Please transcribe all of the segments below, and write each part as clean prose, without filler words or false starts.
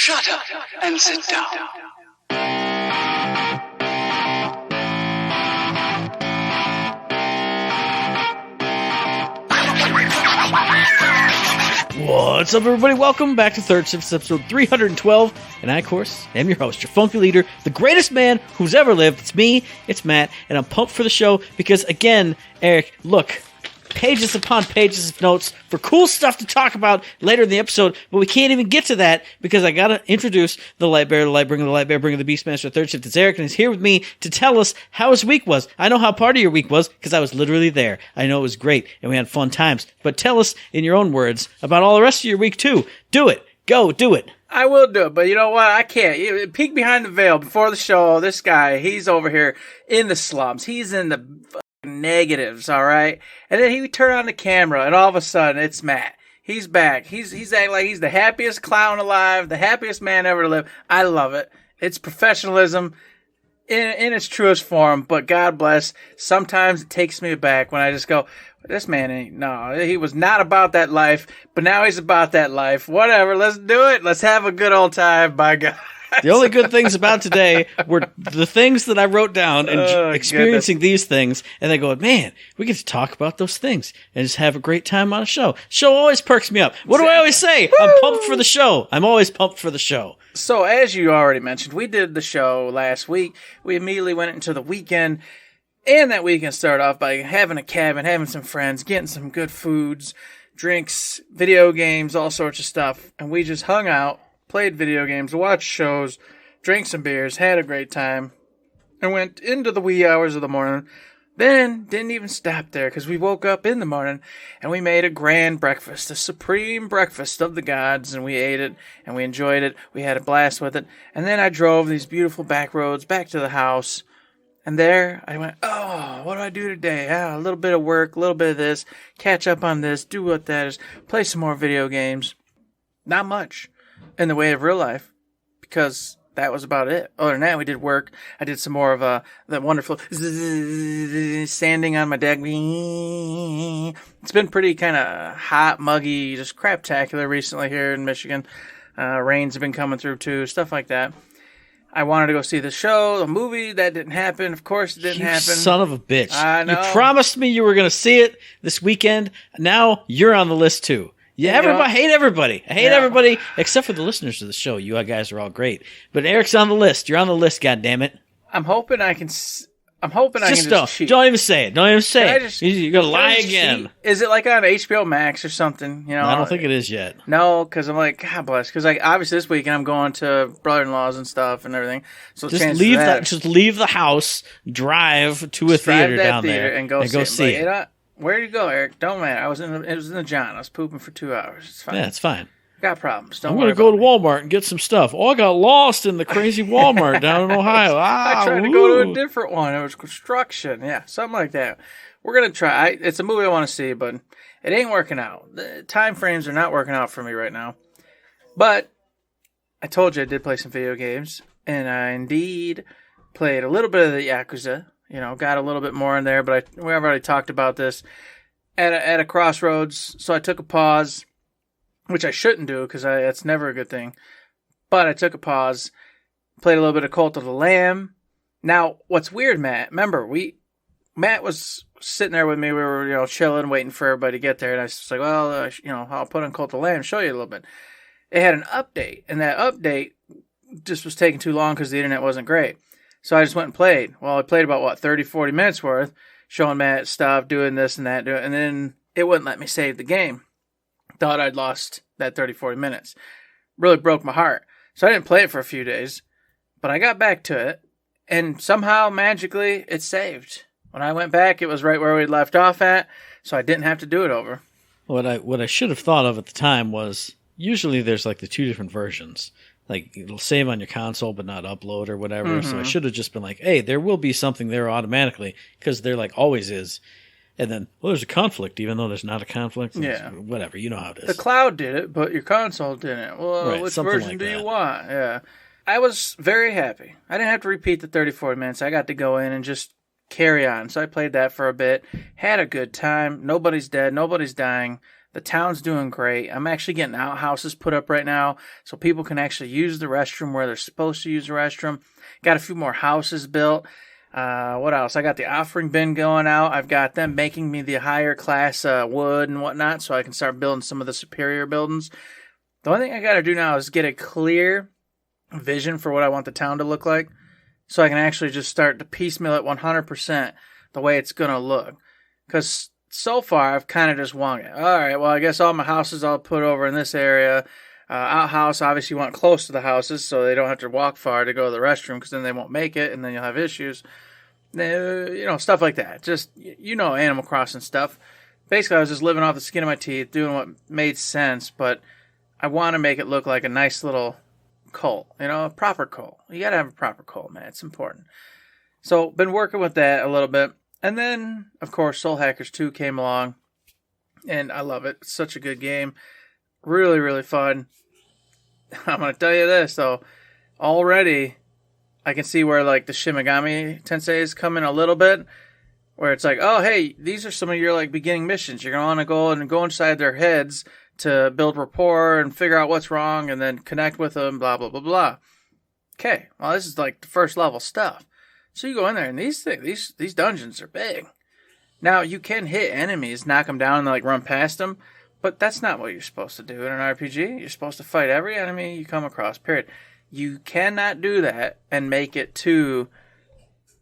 Shut up and sit down. What's up, everybody? Welcome back to Third Shift, episode 312. And I, of course, am your host, your funky leader, the greatest man who's ever lived. It's me, it's Matt, and I'm pumped for the show because, again, Eric, look, pages upon pages of notes for cool stuff to talk about later in the episode, but we can't even get to that because I gotta introduce the Light Bearer, the Light Bringer, the Beastmaster, Third Shift. It's Eric, and he's here with me to tell us how his week was. I know how part of your week was because I was literally there. I know it was great, and we had fun times, but tell us in your own words about all the rest of your week, too. Do it. Go, do it. I will do it, but you know what? I can't. Peek behind the veil before the show. This guy, he's over here in the slums. He's in the negatives, all right? And then he turn on the camera, and all of a sudden, it's Matt. He's back. He's acting like he's the happiest clown alive, the happiest man ever to live. I love it. It's professionalism in its truest form, but God bless. Sometimes it takes me back when I just go, this man he was not about that life, but now he's about that life. Whatever, let's do it. Let's have a good old time, by God. The only good things about today were the things that I wrote down and experiencing these things, and then going, man, we get to talk about those things and just have a great time on a show. Show always perks me up. What do I always say? Woo! I'm pumped for the show. I'm always pumped for the show. So, as you already mentioned, we did the show last week. We immediately went into the weekend, and that weekend started off by having a cabin, having some friends, getting some good foods, drinks, video games, all sorts of stuff, and we just hung out, played video games, watched shows, drank some beers, had a great time, and went into the wee hours of the morning. Then didn't even stop there because we woke up in the morning and we made a grand breakfast, a supreme breakfast of the gods, and we ate it and we enjoyed it. We had a blast with it. And then I drove these beautiful back roads back to the house. And there I went, oh, what do I do today? A little bit of work, a little bit of this, catch up on this, do what that is, play some more video games. Not much in the way of real life, because that was about it. Other than that, we did work. I did some more of the wonderful sanding on my deck. It's been pretty kind of hot, muggy, just craptacular recently here in Michigan. Rains have been coming through too, stuff like that. I wanted to go see the show, the movie. That didn't happen. Of course, it didn't happen. Son of a bitch. I know. You promised me you were going to see it this weekend. Now you're on the list too. Yeah, I hate everybody. I hate everybody except for the listeners of the show. You guys are all great. But Eric's on the list. You're on the list, goddammit. I'm hoping I can just cheat. Don't even say it. Don't even say it. You're going to lie again. Cheat? Is it like on HBO Max or something? You know, I don't think it is yet. No, because I'm like, God bless. Because obviously this weekend I'm going to brother-in-laws and stuff and everything. So just leave the house, drive to a theater down there, and go see it. Like, where did you go, Eric? Don't matter. It was in the John. I was pooping for 2 hours. It's fine. Yeah, it's fine. Got problems. I'm going to go to Walmart and get some stuff. Oh, I got lost in the crazy Walmart down in Ohio. I tried to go to a different one. It was construction. Yeah, something like that. We're going to try. It's a movie I want to see, but it ain't working out. The time frames are not working out for me right now. But I told you I did play some video games, and I indeed played a little bit of the Yakuza. You know, got a little bit more in there, but we've already talked about this at a crossroads. So I took a pause, which I shouldn't do because that's never a good thing. But I took a pause, played a little bit of Cult of the Lamb. Now, what's weird, Matt? Remember, Matt was sitting there with me. We were, chilling, waiting for everybody to get there, and I was like, well, I'll put on Cult of the Lamb, show you a little bit. It had an update, and that update just was taking too long because the internet wasn't great. So I just went and played. Well, I played about, 30, 40 minutes worth, showing Matt stuff, doing this and that, and then it wouldn't let me save the game. Thought I'd lost that 30, 40 minutes. Really broke my heart. So I didn't play it for a few days, but I got back to it, and somehow, magically, it saved. When I went back, it was right where we'd left off at, so I didn't have to do it over. What I should have thought of at the time was, usually there's the two different versions. It'll save on your console but not upload or whatever. Mm-hmm. So I should have just been like, hey, there will be something there automatically, because there always is. And then, there's a conflict, even though there's not a conflict. Yeah. Whatever, you know how it is. The cloud did it, but your console didn't. Well, right, which version do you want? Yeah. I was very happy. I didn't have to repeat the 30, 40 minutes. I got to go in and just carry on. So I played that for a bit. Had a good time. Nobody's dead. Nobody's dying. The town's doing great. I'm actually getting outhouses put up right now so people can actually use the restroom where they're supposed to use the restroom. Got a few more houses built. What else? I got the offering bin going out. I've got them making me the higher class wood and whatnot so I can start building some of the superior buildings. The only thing I got to do now is get a clear vision for what I want the town to look like so I can actually just start to piecemeal it 100% the way it's going to look. Because so far, I've kind of just wung it. All right, well, I guess all my houses I'll put over in this area. Outhouse, obviously, you want close to the houses so they don't have to walk far to go to the restroom because then they won't make it and then you'll have issues. Stuff like that. Just, Animal Crossing stuff. Basically, I was just living off the skin of my teeth, doing what made sense, but I want to make it look like a nice little cult, a proper cult. You got to have a proper cult, man. It's important. So, been working with that a little bit. And then, of course, Soul Hackers 2 came along, and I love it. It's such a good game. Really, really fun. I'm going to tell you this, though. Already, I can see where, the Shin Megami Tensei is coming a little bit, where it's like, oh, hey, these are some of your, beginning missions. You're going to want to go inside their heads to build rapport and figure out what's wrong and then connect with them, blah, blah, blah, blah. Okay, well, this is, the first level stuff. So you go in there, and these dungeons are big. Now, you can hit enemies, knock them down, and run past them, but that's not what you're supposed to do in an RPG. You're supposed to fight every enemy you come across, period. You cannot do that and make it to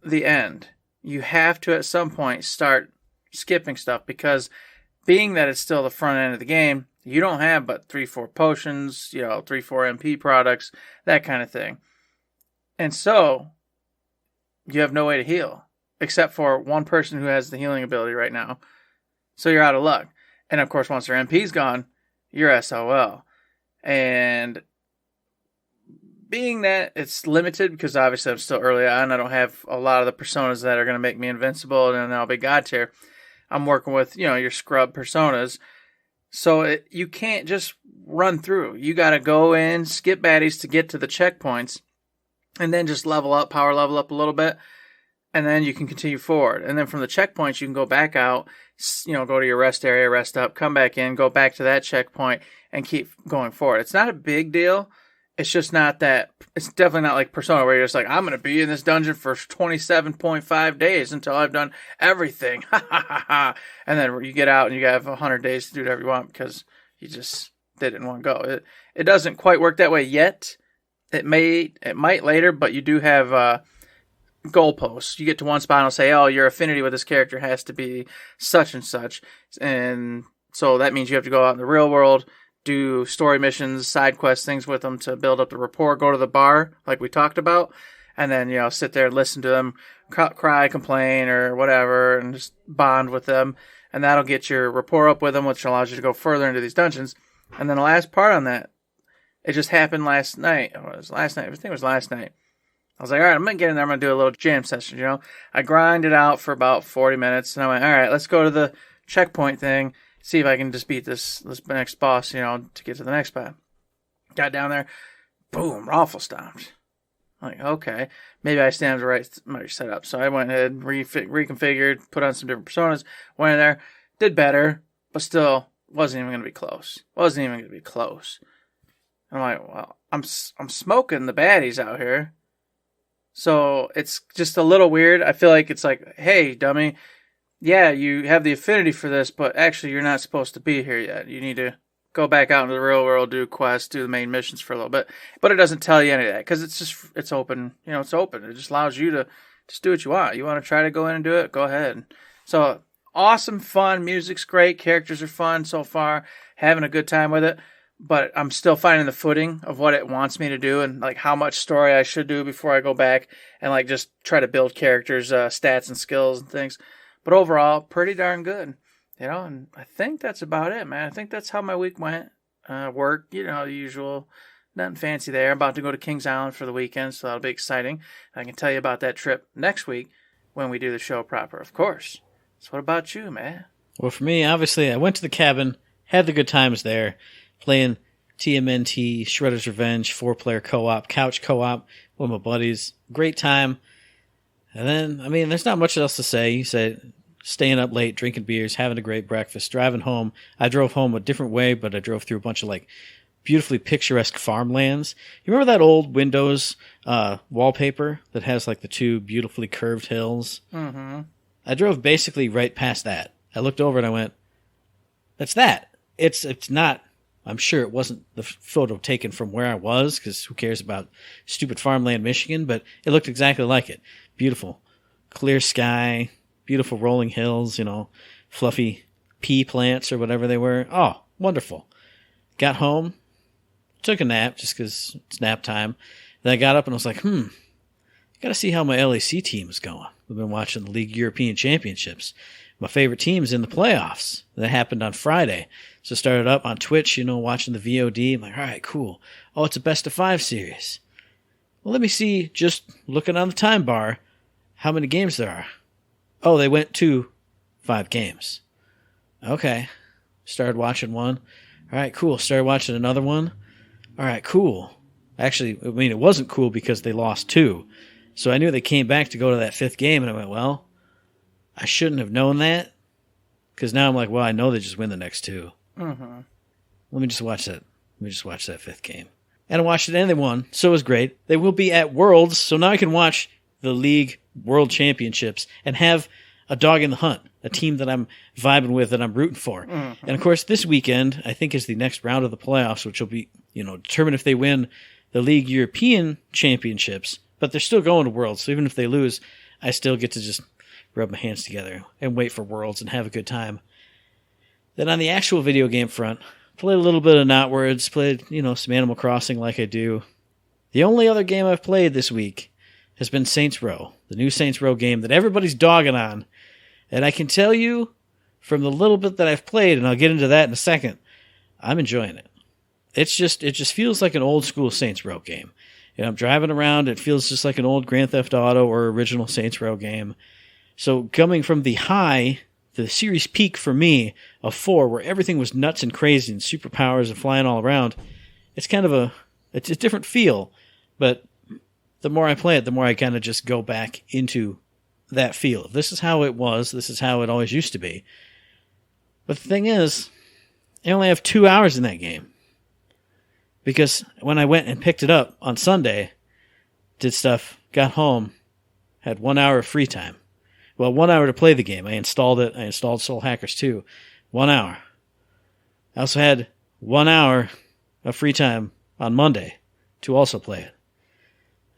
the end. You have to, at some point, start skipping stuff, because being that it's still the front end of the game, you don't have but 3-4 potions, 3-4 MP products, that kind of thing. And so you have no way to heal, except for one person who has the healing ability right now. So you're out of luck. And of course, once their MP's gone, you're SOL. And being that it's limited, because obviously I'm still early on, I don't have a lot of the personas that are going to make me invincible and then I'll be God tier. I'm working with, your scrub personas. So you can't just run through. You got to go in, skip baddies to get to the checkpoints, and then just power level up a little bit, and then you can continue forward. And then from the checkpoints, you can go back out, go to your rest area, rest up, come back in, go back to that checkpoint, and keep going forward. It's not a big deal. It's just not that, it's definitely not like Persona where you're just I'm going to be in this dungeon for 27.5 days until I've done everything. And then you get out and you have 100 days to do whatever you want because you just did it in one go. It doesn't quite work that way yet. It might later, but you do have goalposts. You get to one spot and it'll say, oh, your affinity with this character has to be such and such. And so that means you have to go out in the real world, do story missions, side quests, things with them to build up the rapport, go to the bar like we talked about, and then, sit there and listen to them, cry, complain, or whatever, and just bond with them. And that'll get your rapport up with them, which allows you to go further into these dungeons. And then the last part on that, it just happened last night. I think it was last night. I was like, all right, I'm going to get in there. I'm going to do a little jam session, I grinded out for about 40 minutes. And I went, all right, let's go to the checkpoint thing. See if I can just beat this next boss, to get to the next spot. Got down there. Boom, raffle stomped. I'm like, okay. Maybe I stand the right setup. So I went ahead, reconfigured, put on some different personas, went in there, did better, but still wasn't even going to be close. I'm like, well, I'm smoking the baddies out here. So it's just a little weird. I feel like it's like, hey, dummy, yeah, you have the affinity for this, but actually you're not supposed to be here yet. You need to go back out into the real world, do quests, do the main missions for a little bit. But it doesn't tell you any of that because it's open. It's open. It just allows you to just do what you want. You want to try to go in and do it? Go ahead. So awesome, fun. Music's great. Characters are fun so far. Having a good time with it. But I'm still finding the footing of what it wants me to do and how much story I should do before I go back and just try to build characters, stats and skills and things. But overall, pretty darn good, and I think that's about it, man. I think that's how my week went. Work, the usual, nothing fancy there. I'm about to go to Kings Island for the weekend, so that'll be exciting. I can tell you about that trip next week when we do the show proper, of course. So what about you, man? Well, for me, obviously, I went to the cabin, had the good times there, playing TMNT, Shredder's Revenge, 4-player co-op, couch co-op with my buddies. Great time. And then, there's not much else to say. You said staying up late, drinking beers, having a great breakfast, driving home. I drove home a different way, but I drove through a bunch of like beautifully picturesque farmlands. You remember that old Windows wallpaper that has like the two beautifully curved hills? Mm-hmm. I drove basically right past that. I looked over and I went, that's that. It's not, I'm sure it wasn't the photo taken from where I was, because who cares about stupid farmland Michigan, but it looked exactly like it. Beautiful. Clear sky, beautiful rolling hills, fluffy pea plants or whatever they were. Oh, wonderful. Got home, took a nap just because it's nap time. Then I got up and I was like, got to see how my LAC team is going. We've been watching the League European Championships. My favorite team's in the playoffs. That happened on Friday. So I started up on Twitch, watching the VOD. I'm like, all right, cool. Oh, it's a best-of-5 series. Well, let me see, just looking on the time bar, how many games there are. Oh, they went to 5 games. Okay. Started watching one. All right, cool. Started watching another one. All right, cool. Actually, it wasn't cool because they lost 2. So I knew they came back to go to that 5th game, and I went, well, I shouldn't have known that, because now I'm like, well, I know they just win the next 2. Mm-hmm. Let me just watch that 5th game. And I watched it, and they won, so it was great. They will be at Worlds, so now I can watch the League World Championships and have a dog in the hunt, a team that I'm vibing with, that I'm rooting for. Mm-hmm. And, of course, this weekend, I think, is the next round of the playoffs, which will be, determine if they win the League European Championships, but they're still going to Worlds, so even if they lose, I still get to just rub my hands together and wait for Worlds and have a good time. Then on the actual video game front, played a little bit of Knotwords, played, some Animal Crossing like I do. The only other game I've played this week has been Saints Row, the new Saints Row game that everybody's dogging on. And I can tell you, from the little bit that I've played, and I'll get into that in a second, I'm enjoying it. It just feels like an old school Saints Row game. I'm driving around, it feels just like an old Grand Theft Auto or original Saints Row game. So coming from the high, the series peak for me of 4, where everything was nuts and crazy and superpowers and flying all around, it's kind of it's a different feel. But the more I play it, the more I kind of just go back into that feel. This is how it was. This is how it always used to be. But the thing is, I only have 2 hours in that game. Because when I went and picked it up on Sunday, did stuff, got home, had 1 hour of free time. Well, 1 hour to play the game. I installed it. I installed Soul Hackers 2. 1 hour. I also had 1 hour of free time on Monday to also play it.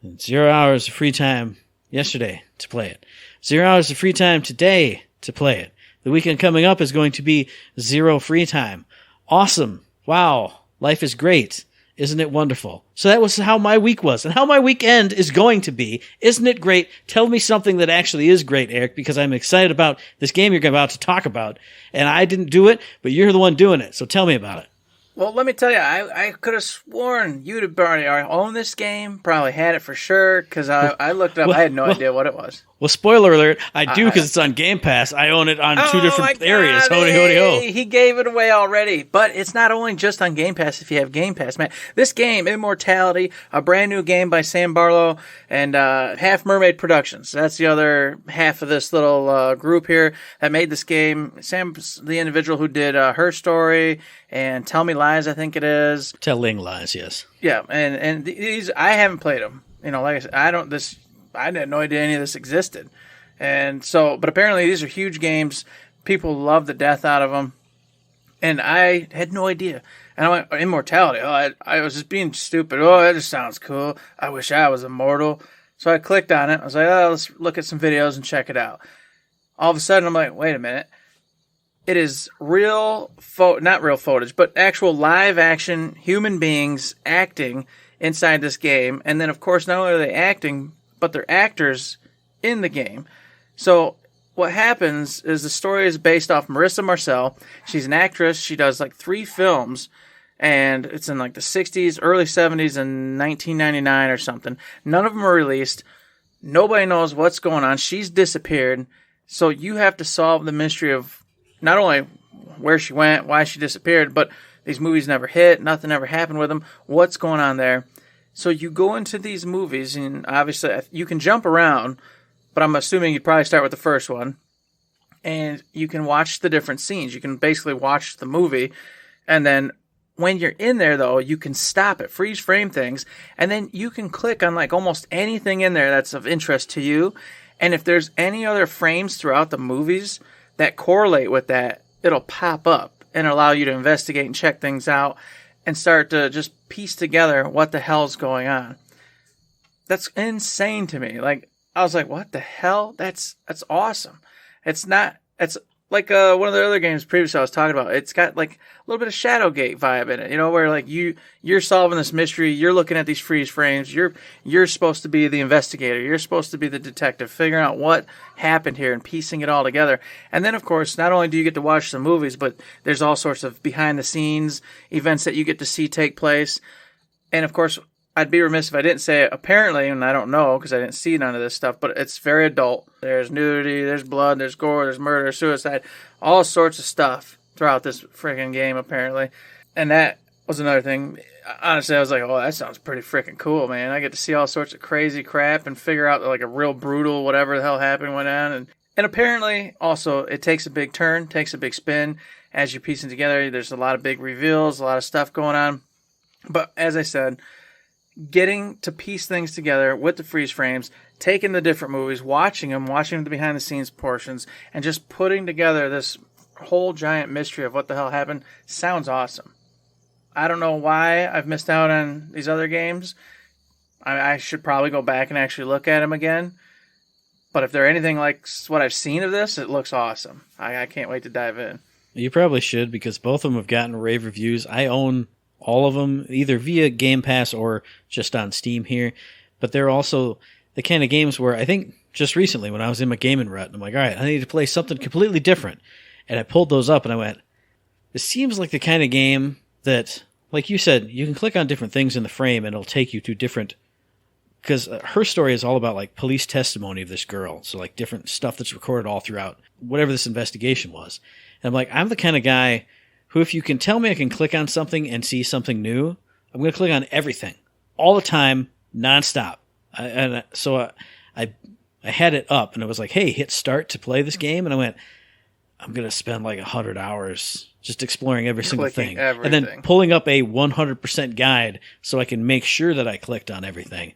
And 0 hours of free time yesterday to play it. 0 hours of free time today to play it. The weekend coming up is going to be 0 free time. Awesome. Wow. Life is great. Isn't it wonderful? So that was how my week was, and how my weekend is going to be. Isn't it great? Tell me something that actually is great, Eric, because I'm excited about this game you're about to talk about. And I didn't do it, but you're the one doing it, so tell me about it. Well, let me tell you, I could have sworn you'd have already owned this game, probably had it for sure, because I looked it up. I had no idea what it was. Well, spoiler alert, I do because it's on Game Pass. I own it on 2 different areas. Hody, hody, ho. He gave it away already. But it's not only just on Game Pass if you have Game Pass, man. This game, Immortality, a brand new game by Sam Barlow and Half Mermaid Productions. That's the other half of this little group here that made this game. Sam's the individual who did Her Story and Tell Me Lies, I think it is. Telling Lies, yes. Yeah, and these, I haven't played them. Like I said, I had no idea any of this existed. And so, but apparently these are huge games. People love the death out of them. And I had no idea. And I went, Immortality. Oh, I was just being stupid. Oh, that just sounds cool. I wish I was immortal. So I clicked on it. I was like, oh, let's look at some videos and check it out. All of a sudden, I'm like, wait a minute. It is not real footage, but actual live action human beings acting inside this game. And then, of course, not only are they acting, but they're actors in the game. So what happens is the story is based off Marissa Marcel. She's an actress. She does like 3 films, and it's in like the 60s, early 70s, and 1999 or something. None of them are released. Nobody knows what's going on. She's disappeared. So you have to solve the mystery of not only where she went, why she disappeared, but these movies never hit, nothing ever happened with them. What's going on there? So you go into these movies, and obviously you can jump around, but I'm assuming you'd probably start with the first one. and you can watch the different scenes. You can basically watch the movie, and then when you're in there, though, you can stop it, freeze frame things, and then you can click on like almost anything in there that's of interest to you. And if there's any other frames throughout the movies that correlate with that, it'll pop up and allow you to investigate and check things out and start to just piece together what the hell's going on. That's insane to me. Like, I was like, what the hell? That's awesome. It's like one of the other games previously I was talking about. It's got like a little bit of Shadowgate vibe in it, you know, where like you're solving this mystery, you're looking at these freeze frames, you're supposed to be the investigator, you're supposed to be the detective, figuring out what happened here and piecing it all together. And then of course, not only do you get to watch the movies, but there's all sorts of behind the scenes events that you get to see take place. And of course, I'd be remiss if I didn't say it. Apparently, and I don't know because I didn't see none of this stuff, but it's very adult. There's nudity, there's blood, there's gore, there's murder, suicide, all sorts of stuff throughout this freaking game, apparently. And that was another thing. Honestly, I was like, oh, that sounds pretty freaking cool, man. I get to see all sorts of crazy crap and figure out like a real brutal whatever the hell happened went on. And apparently, also, it takes a big turn, takes a big spin. As you're piecing together, there's a lot of big reveals, a lot of stuff going on. But as I said, getting to piece things together with the freeze frames, taking the different movies, watching the behind the scenes portions, and just putting together this whole giant mystery of what the hell happened sounds awesome. I don't know why I've missed out on these other games. I should probably go back and actually look at them again. But if they're anything like what I've seen of this, it looks awesome. I can't wait to dive in. You probably should, because both of them have gotten rave reviews. I own all of them, either via Game Pass or just on Steam here. But they're also the kind of games where I think just recently when I was in my gaming rut, I'm like, all right, I need to play something completely different. And I pulled those up and I went, this seems like the kind of game that, like you said, you can click on different things in the frame and it'll take you to different, because her story is all about like police testimony of this girl. So like different stuff that's recorded all throughout whatever this investigation was. And I'm like, I'm the kind of guy who, if you can tell me I can click on something and see something new, I'm going to click on everything all the time, nonstop. So I had it up and it was like, hey, hit start to play this game. And I went, I'm going to spend like 100 hours just exploring every single thing. Everything. And then pulling up a 100% guide so I can make sure that I clicked on everything.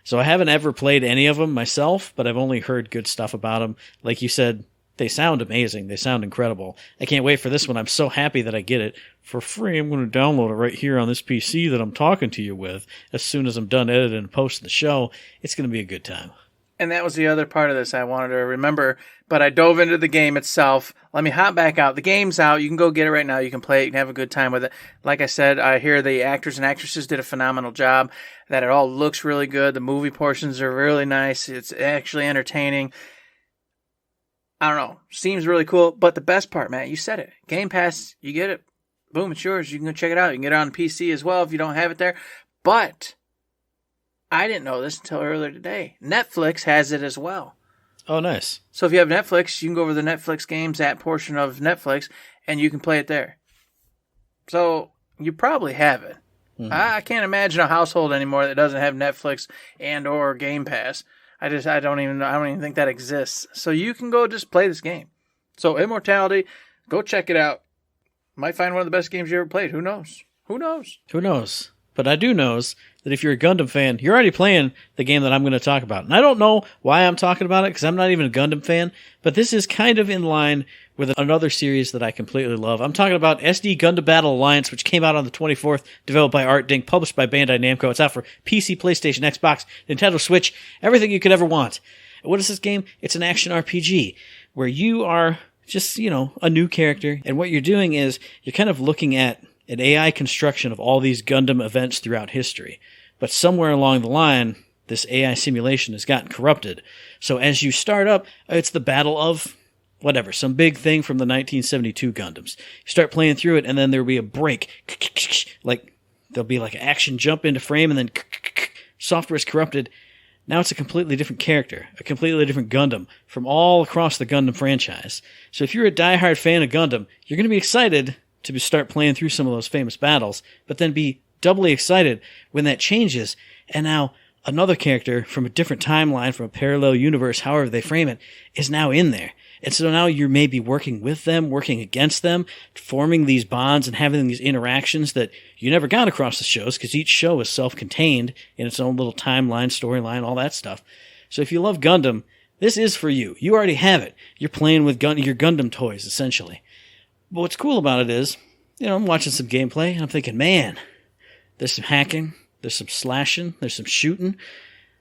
So I haven't ever played any of them myself, but I've only heard good stuff about them. Like you said, they sound amazing. They sound incredible. I can't wait for this one. I'm so happy that I get it for free. I'm going to download it right here on this PC that I'm talking to you with. As soon as I'm done editing and posting the show, it's going to be a good time. And that was the other part of this I wanted to remember, but I dove into the game itself. Let me hop back out. The game's out. You can go get it right now. You can play it. You can have a good time with it. Like I said, I hear the actors and actresses did a phenomenal job, that it all looks really good. The movie portions are really nice. It's actually entertaining. I don't know. Seems really cool. But the best part, Matt, you said it. Game Pass, you get it. Boom, it's yours. You can go check it out. You can get it on PC as well if you don't have it there. But I didn't know this until earlier today. Netflix has it as well. Oh, nice. So if you have Netflix, you can go over the Netflix games, that portion of Netflix, and you can play it there. So you probably have it. Mm-hmm. I can't imagine a household anymore that doesn't have Netflix and or Game Pass. I don't even think that exists. So you can go just play this game. So Immortality, go check it out. Might find one of the best games you ever played. Who knows? Who knows? Who knows? But I do knows that if you're a Gundam fan, you're already playing the game that I'm going to talk about. And I don't know why I'm talking about it, because I'm not even a Gundam fan, but this is kind of in line with another series that I completely love. I'm talking about SD Gundam Battle Alliance, which came out on the 24th, developed by Art Dink, published by Bandai Namco. It's out for PC, PlayStation, Xbox, Nintendo Switch, everything you could ever want. And what is this game? It's an action RPG, where you are just, a new character, and what you're doing is you're kind of looking at an AI construction of all these Gundam events throughout history. But somewhere along the line, this AI simulation has gotten corrupted. So as you start up, it's the battle of whatever, some big thing from the 1972 Gundams. You start playing through it, and then there'll be a break. Like, there'll be like an action jump into frame, and then software is corrupted. Now it's a completely different character, a completely different Gundam from all across the Gundam franchise. So if you're a diehard fan of Gundam, you're going to be excited to start playing through some of those famous battles, but then be doubly excited when that changes, and now another character from a different timeline, from a parallel universe, however they frame it, is now in there. And so now you're maybe working with them, working against them, forming these bonds and having these interactions that you never got across the shows because each show is self-contained in its own little timeline, storyline, all that stuff. So if you love Gundam, this is for you. You already have it. You're playing with your Gundam toys, essentially. But what's cool about it is, I'm watching some gameplay and I'm thinking, man, there's some hacking, there's some slashing, there's some shooting.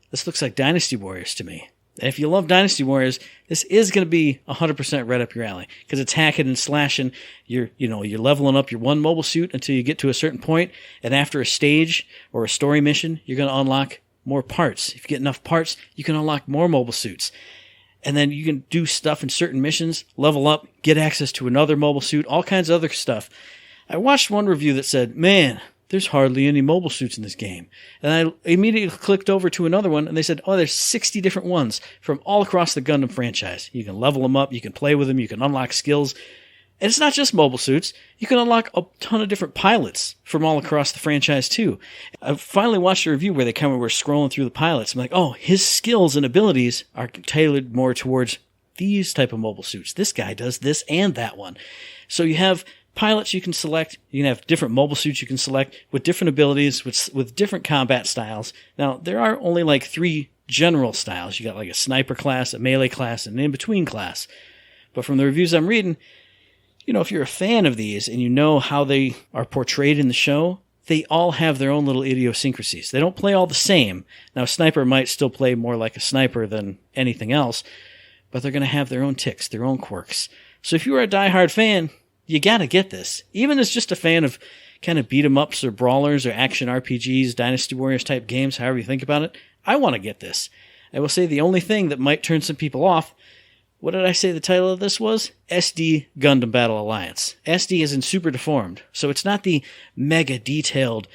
This looks like Dynasty Warriors to me. And if you love Dynasty Warriors, this is going to be 100% right up your alley because it's hacking and slashing. You're leveling up your one mobile suit until you get to a certain point, and after a stage or a story mission, you're going to unlock more parts. If you get enough parts, you can unlock more mobile suits. And then you can do stuff in certain missions, level up, get access to another mobile suit, all kinds of other stuff. I watched one review that said, man, there's hardly any mobile suits in this game. And I immediately clicked over to another one, and they said, oh, there's 60 different ones from all across the Gundam franchise. You can level them up, you can play with them, you can unlock skills. And it's not just mobile suits. You can unlock a ton of different pilots from all across the franchise, too. I finally watched a review where they were scrolling through the pilots. I'm like, oh, his skills and abilities are tailored more towards these type of mobile suits. This guy does this and that one. So you have pilots you can select. You can have different mobile suits you can select with different abilities, with different combat styles. Now, there are only like 3 general styles. You got like a sniper class, a melee class, and an in-between class. But from the reviews I'm reading, if you're a fan of these and you know how they are portrayed in the show, they all have their own little idiosyncrasies. They don't play all the same. Now, a sniper might still play more like a sniper than anything else, but they're going to have their own ticks, their own quirks. So if you are a diehard fan, you got to get this. Even as just a fan of kind of beat-em-ups or brawlers or action RPGs, Dynasty Warriors type games, however you think about it, I want to get this. I will say the only thing that might turn some people off, what did I say the title of this was? SD Gundam Battle Alliance. SD is in super deformed, so it's not the mega detailed,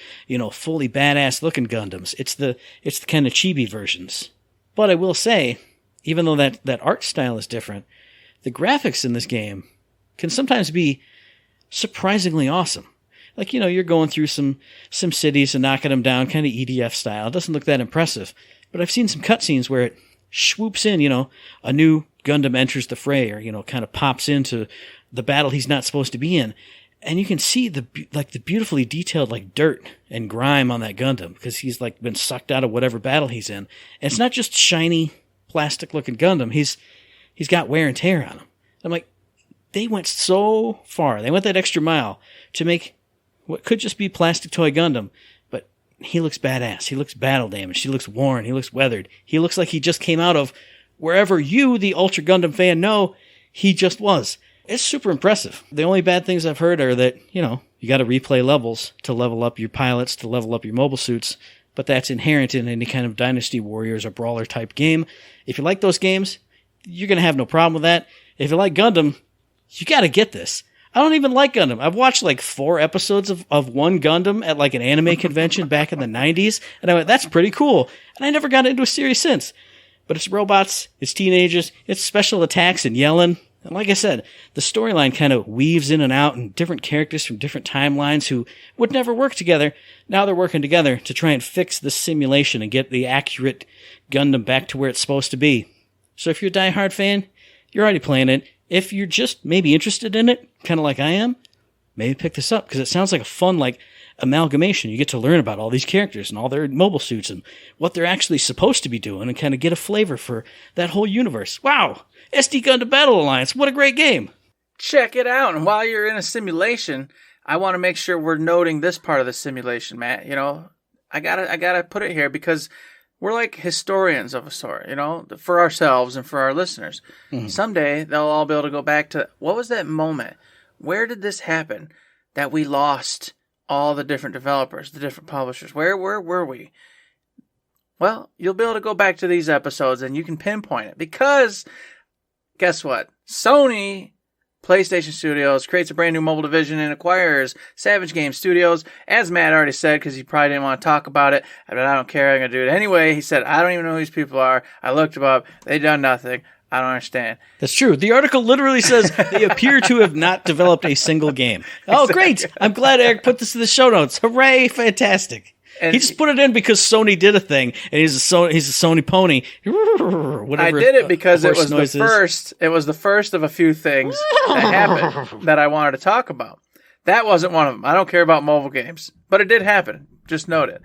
fully badass looking Gundams. It's the kind of chibi versions. But I will say, even though that art style is different, the graphics in this game can sometimes be surprisingly awesome. Like, you're going through some cities and knocking them down, kind of EDF style. It doesn't look that impressive. But I've seen some cutscenes where it swoops in, a new Gundam enters the fray or, kind of pops into the battle he's not supposed to be in. And you can see the beautifully detailed, dirt and grime on that Gundam because he's, been sucked out of whatever battle he's in. And it's not just shiny, plastic-looking Gundam. He's got wear and tear on him. I'm like, they went so far. They went that extra mile to make what could just be plastic toy Gundam, but he looks badass. He looks battle damaged. He looks worn. He looks weathered. He looks like he just came out of wherever you, the Ultra Gundam fan, know he just was. It's super impressive. The only bad things I've heard are that, you got to replay levels to level up your pilots, to level up your mobile suits, but that's inherent in any kind of Dynasty Warriors or Brawler type game. If you like those games, you're going to have no problem with that. If you like Gundam, you got to get this. I don't even like Gundam. I've watched 4 episodes of one Gundam at an anime convention back in the 90s, and I went, that's pretty cool. And I never got into a series since. But it's robots, it's teenagers, it's special attacks and yelling. And like I said, the storyline kind of weaves in and out, and different characters from different timelines who would never work together, now they're working together to try and fix this simulation and get the accurate Gundam back to where it's supposed to be. So if you're a diehard fan, you're already playing it. If you're just maybe interested in it, kind of like I am, maybe pick this up because it sounds like a fun amalgamation. You get to learn about all these characters and all their mobile suits and what they're actually supposed to be doing and kind of get a flavor for that whole universe. Wow! SD Gundam Battle Alliance, what a great game! Check it out. And while you're in a simulation, I want to make sure we're noting this part of the simulation, Matt. I gotta put it here because we're like historians of a sort, for ourselves and for our listeners. Mm-hmm. Someday they'll all be able to go back to, what was that moment? Where did this happen that we lost all the different developers, the different publishers? Where were we? Well, you'll be able to go back to these episodes and you can pinpoint it because guess what? Sony PlayStation Studios creates a brand new mobile division and acquires Savage Game Studios, as Matt already said, because he probably didn't want to talk about it, but I don't care, I'm going to do it anyway. He said, I don't even know who these people are. I looked them up. They done nothing. I don't understand. That's true. The article literally says they appear to have not developed a single game. Oh, great. I'm glad Eric put this in the show notes. Hooray. Fantastic. And he just put it in because Sony did a thing, and he's a Sony pony. Whatever I did it because it was the noise is. first. It was the first of a few things that happened that I wanted to talk about. That wasn't one of them. I don't care about mobile games, but it did happen. Just note it.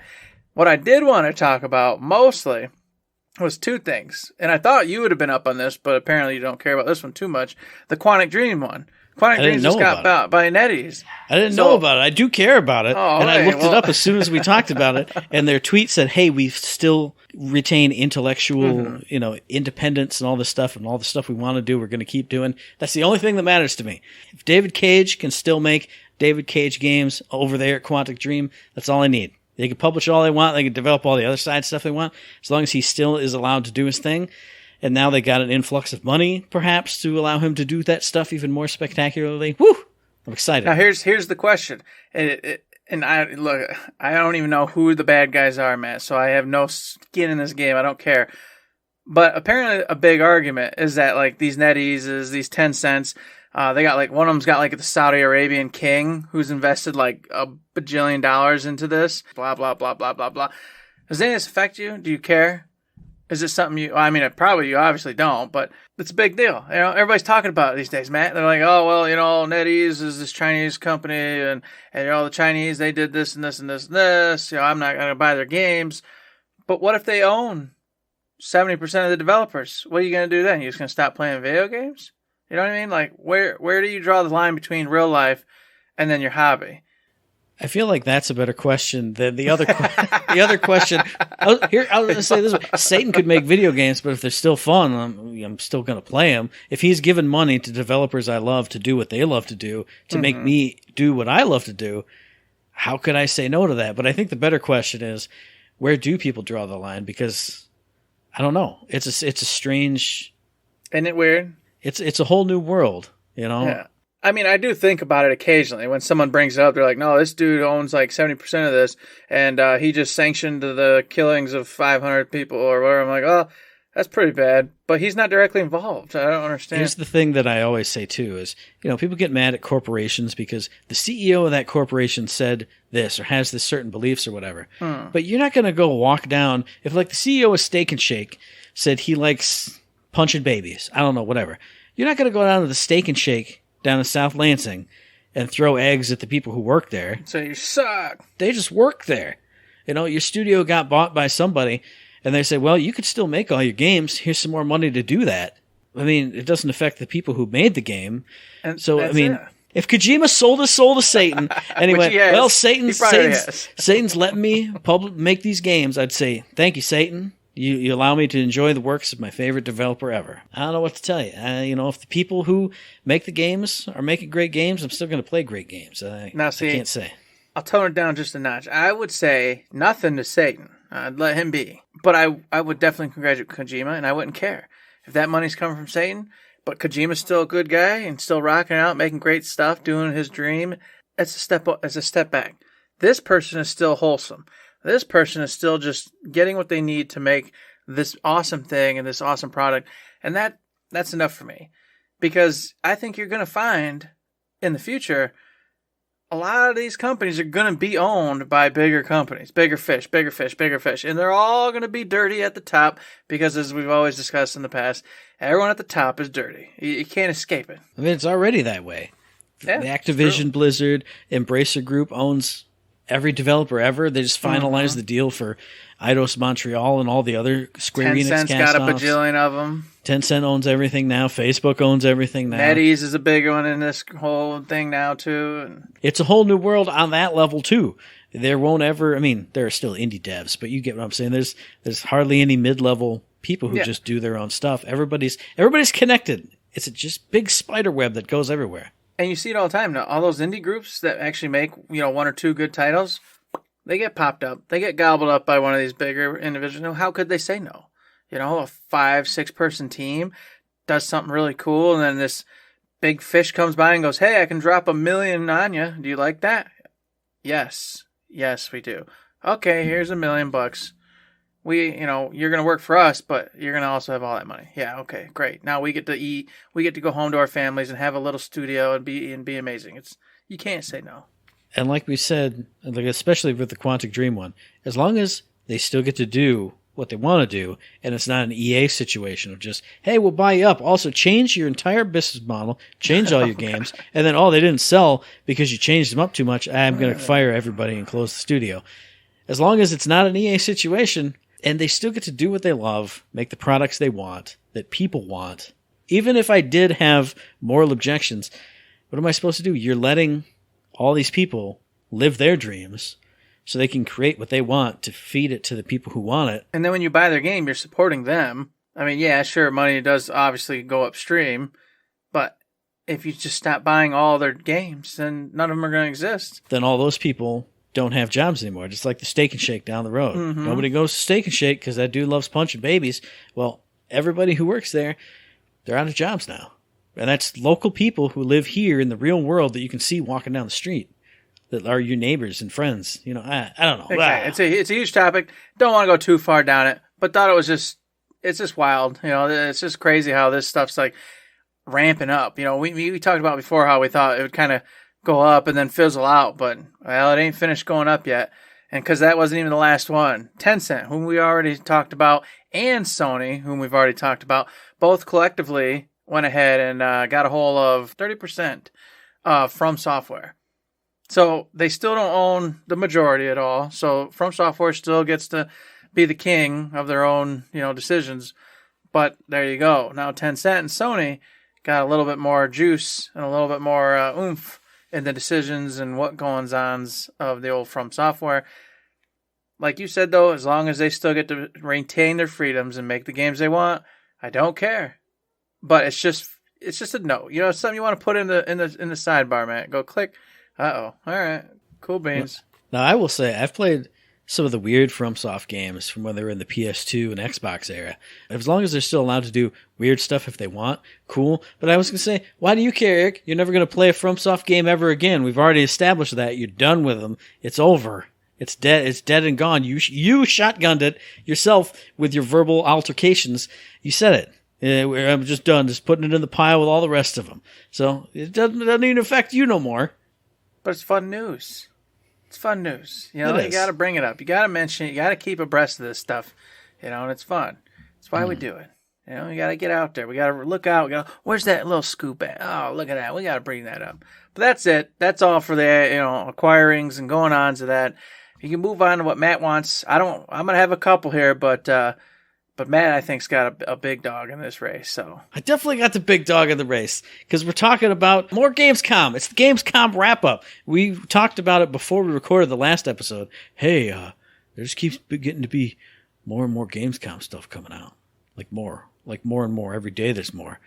What I did want to talk about mostly was two things, and I thought you would have been up on this, but apparently you don't care about this one too much. The Quantic Dream one. Quantic Dream just got bought by NetEase. I didn't know about it. I do care about it, Oh, and I okay, looked it up as soon as we talked about it. And their tweet said, "Hey, we still retain intellectual, independence and all this stuff, and all the stuff we want to do, we're going to keep doing." That's the only thing that matters to me. If David Cage can still make David Cage games over there at Quantic Dream, that's all I need. They can publish all they want. They can develop all the other side stuff they want, as long as he still is allowed to do his thing. And now they got an influx of money, perhaps, to allow him to do that stuff even more spectacularly. Woo! I'm excited. Now here's the question, and I don't even know who the bad guys are, Matt. So I have no skin in this game. I don't care. But apparently, a big argument is that like these NetEases, these Tencents, they got like one of them's got like the Saudi Arabian king who's invested like $1 bajillion into this. Blah blah blah blah blah blah. Does any of this affect you? Do you care? Is this something you? I mean, probably you obviously don't, but it's a big deal. Everybody's talking about it these days, Matt. They're like, oh well, NetEase is this Chinese company, and the Chinese they did this and this and this and this. I'm not going to buy their games. But what if they own 70% of the developers? What are you going to do then? You're just going to stop playing video games? You know what I mean? Like, where do you draw the line between real life and then your hobby? I feel like that's a better question than the other. The other question. I'll say this way: Satan could make video games, but if they're still fun, I'm still going to play them. If he's given money to developers I love to do what they love to do, to make me do what I love to do, how could I say no to that? But I think the better question is, where do people draw the line? Because I don't know. It's a strange. Isn't it weird? It's a whole new world, Yeah. I mean, I do think about it occasionally. When someone brings it up, they're like, no, this dude owns like 70% of this, and he just sanctioned the killings of 500 people or whatever. I'm like, oh, that's pretty bad. But he's not directly involved. I don't understand. Here's the thing that I always say, too, is, people get mad at corporations because the CEO of that corporation said this or has this certain beliefs or whatever. But you're not going to go walk down. If, like, the CEO of Steak and Shake said he likes punching babies, I don't know, whatever. You're not going to go down to the Steak and Shake down in South Lansing and throw eggs at the people who work there. So you suck. They just work there. Your studio got bought by somebody, and they say, well, you could still make all your games. Here's some more money to do that. I mean, it doesn't affect the people who made the game. And so, I mean, if Kojima sold his soul to Satan, and he went, well, Satan's letting me make these games, I'd say, thank you, Satan. You allow me to enjoy the works of my favorite developer ever. I don't know what to tell you. If the people who make the games are making great games, I'm still going to play great games. I can't say. I'll tone it down just a notch. I would say nothing to Satan. I'd let him be. But I would definitely congratulate Kojima, and I wouldn't care if that money's coming from Satan. But Kojima's still a good guy and still rocking out, making great stuff, doing his dream. It's a step back. This person is still wholesome. This person is still just getting what they need to make this awesome thing and this awesome product. And that's enough for me. Because I think you're going to find in the future, a lot of these companies are going to be owned by bigger companies. Bigger fish, bigger fish, bigger fish. And they're all going to be dirty at the top because, as we've always discussed in the past, everyone at the top is dirty. You can't escape it. I mean, it's already that way. Yeah, the Activision Blizzard Embracer Group owns every developer ever. They just finalized the deal for Eidos Montreal and all the other Square Enix Tencent's got a bajillion of them. Tencent owns everything now. Facebook owns everything now. NetEase is a big one in this whole thing now, too. It's a whole new world on that level, too. There won't ever... I mean, there are still indie devs, but you get what I'm saying. There's hardly any mid-level people who just do their own stuff. Everybody's connected. It's a just big spider web that goes everywhere. And you see it all the time now. All those indie groups that actually make, one or two good titles, they get popped up. They get gobbled up by one of these bigger individuals. How could they say no? A 5-6 person team does something really cool, and then this big fish comes by and goes, hey, I can drop $1 million on you. Do you like that? Yes. Yes, we do. Okay, here's $1 million. You're going to work for us, but you're going to also have all that money. Yeah, okay, great. Now we get to eat, we get to go home to our families and have a little studio and be amazing. You can't say no. And like we said, like especially with the Quantic Dream one, as long as they still get to do what they want to do, and it's not an EA situation of just, hey, we'll buy you up. Also, change your entire business model, change all your games, and then, they didn't sell because you changed them up too much. I'm going to fire everybody and close the studio. As long as it's not an EA situation, and they still get to do what they love, make the products they want, that people want. Even if I did have moral objections, what am I supposed to do? You're letting all these people live their dreams so they can create what they want to feed it to the people who want it. And then when you buy their game, you're supporting them. I mean, yeah, sure, money does obviously go upstream, but if you just stop buying all their games, then none of them are going to exist. Then all those people don't have jobs anymore. Just like the Steak and Shake down the road. Mm-hmm. Nobody goes to Steak and Shake because that dude loves punching babies. Well, everybody who works there, they're out of jobs now. And that's local people who live here in the real world that you can see walking down the street. That are your neighbors and friends. I don't know. Okay. It's a huge topic. Don't want to go too far down it, but thought it's just wild. It's just crazy how this stuff's like ramping up. We talked about before how we thought it would kind of go up and then fizzle out, but it ain't finished going up yet. And because that wasn't even the last one. Tencent, whom we already talked about, and Sony, whom we've already talked about, both collectively went ahead and got a hold of 30% From Software. So they still don't own the majority at all. So From Software still gets to be the king of their own, decisions. But there you go. Now Tencent and Sony got a little bit more juice and a little bit more oomph in the decisions and what goings-ons of the old From Software. Like you said, though, as long as they still get to retain their freedoms and make the games they want, I don't care. But it's just a no. It's something you want to put in the sidebar, man. Go click. All right. Cool beans. Now, I will say, I've played some of the weird FromSoft games from when they were in the PS2 and Xbox era. As long as they're still allowed to do weird stuff if they want, cool. But I was going to say, why do you care, Eric? You're never going to play a FromSoft game ever again. We've already established that. You're done with them. It's over. It's dead. It's dead and gone. You shotgunned it yourself with your verbal altercations. You said it. I'm just done. Just putting it in the pile with all the rest of them. So it doesn't even affect you no more. But it's fun news. It's fun news. You got to bring it up. You got to mention it. You got to keep abreast of this stuff. And it's fun. That's why we do it. You got to get out there. We got to look out. Where's that little scoop at? Oh, look at that. We got to bring that up. But that's it. That's all for the acquirings and going on to that. You can move on to what Matt wants. I'm going to have a couple here, but Matt, I think's got a big dog in this race. So I definitely got the big dog in the race because we're talking about more Gamescom. It's the Gamescom wrap up. We talked about it before we recorded the last episode. Hey, there just keeps getting to be more and more Gamescom stuff coming out. Like more and more every day. There's more.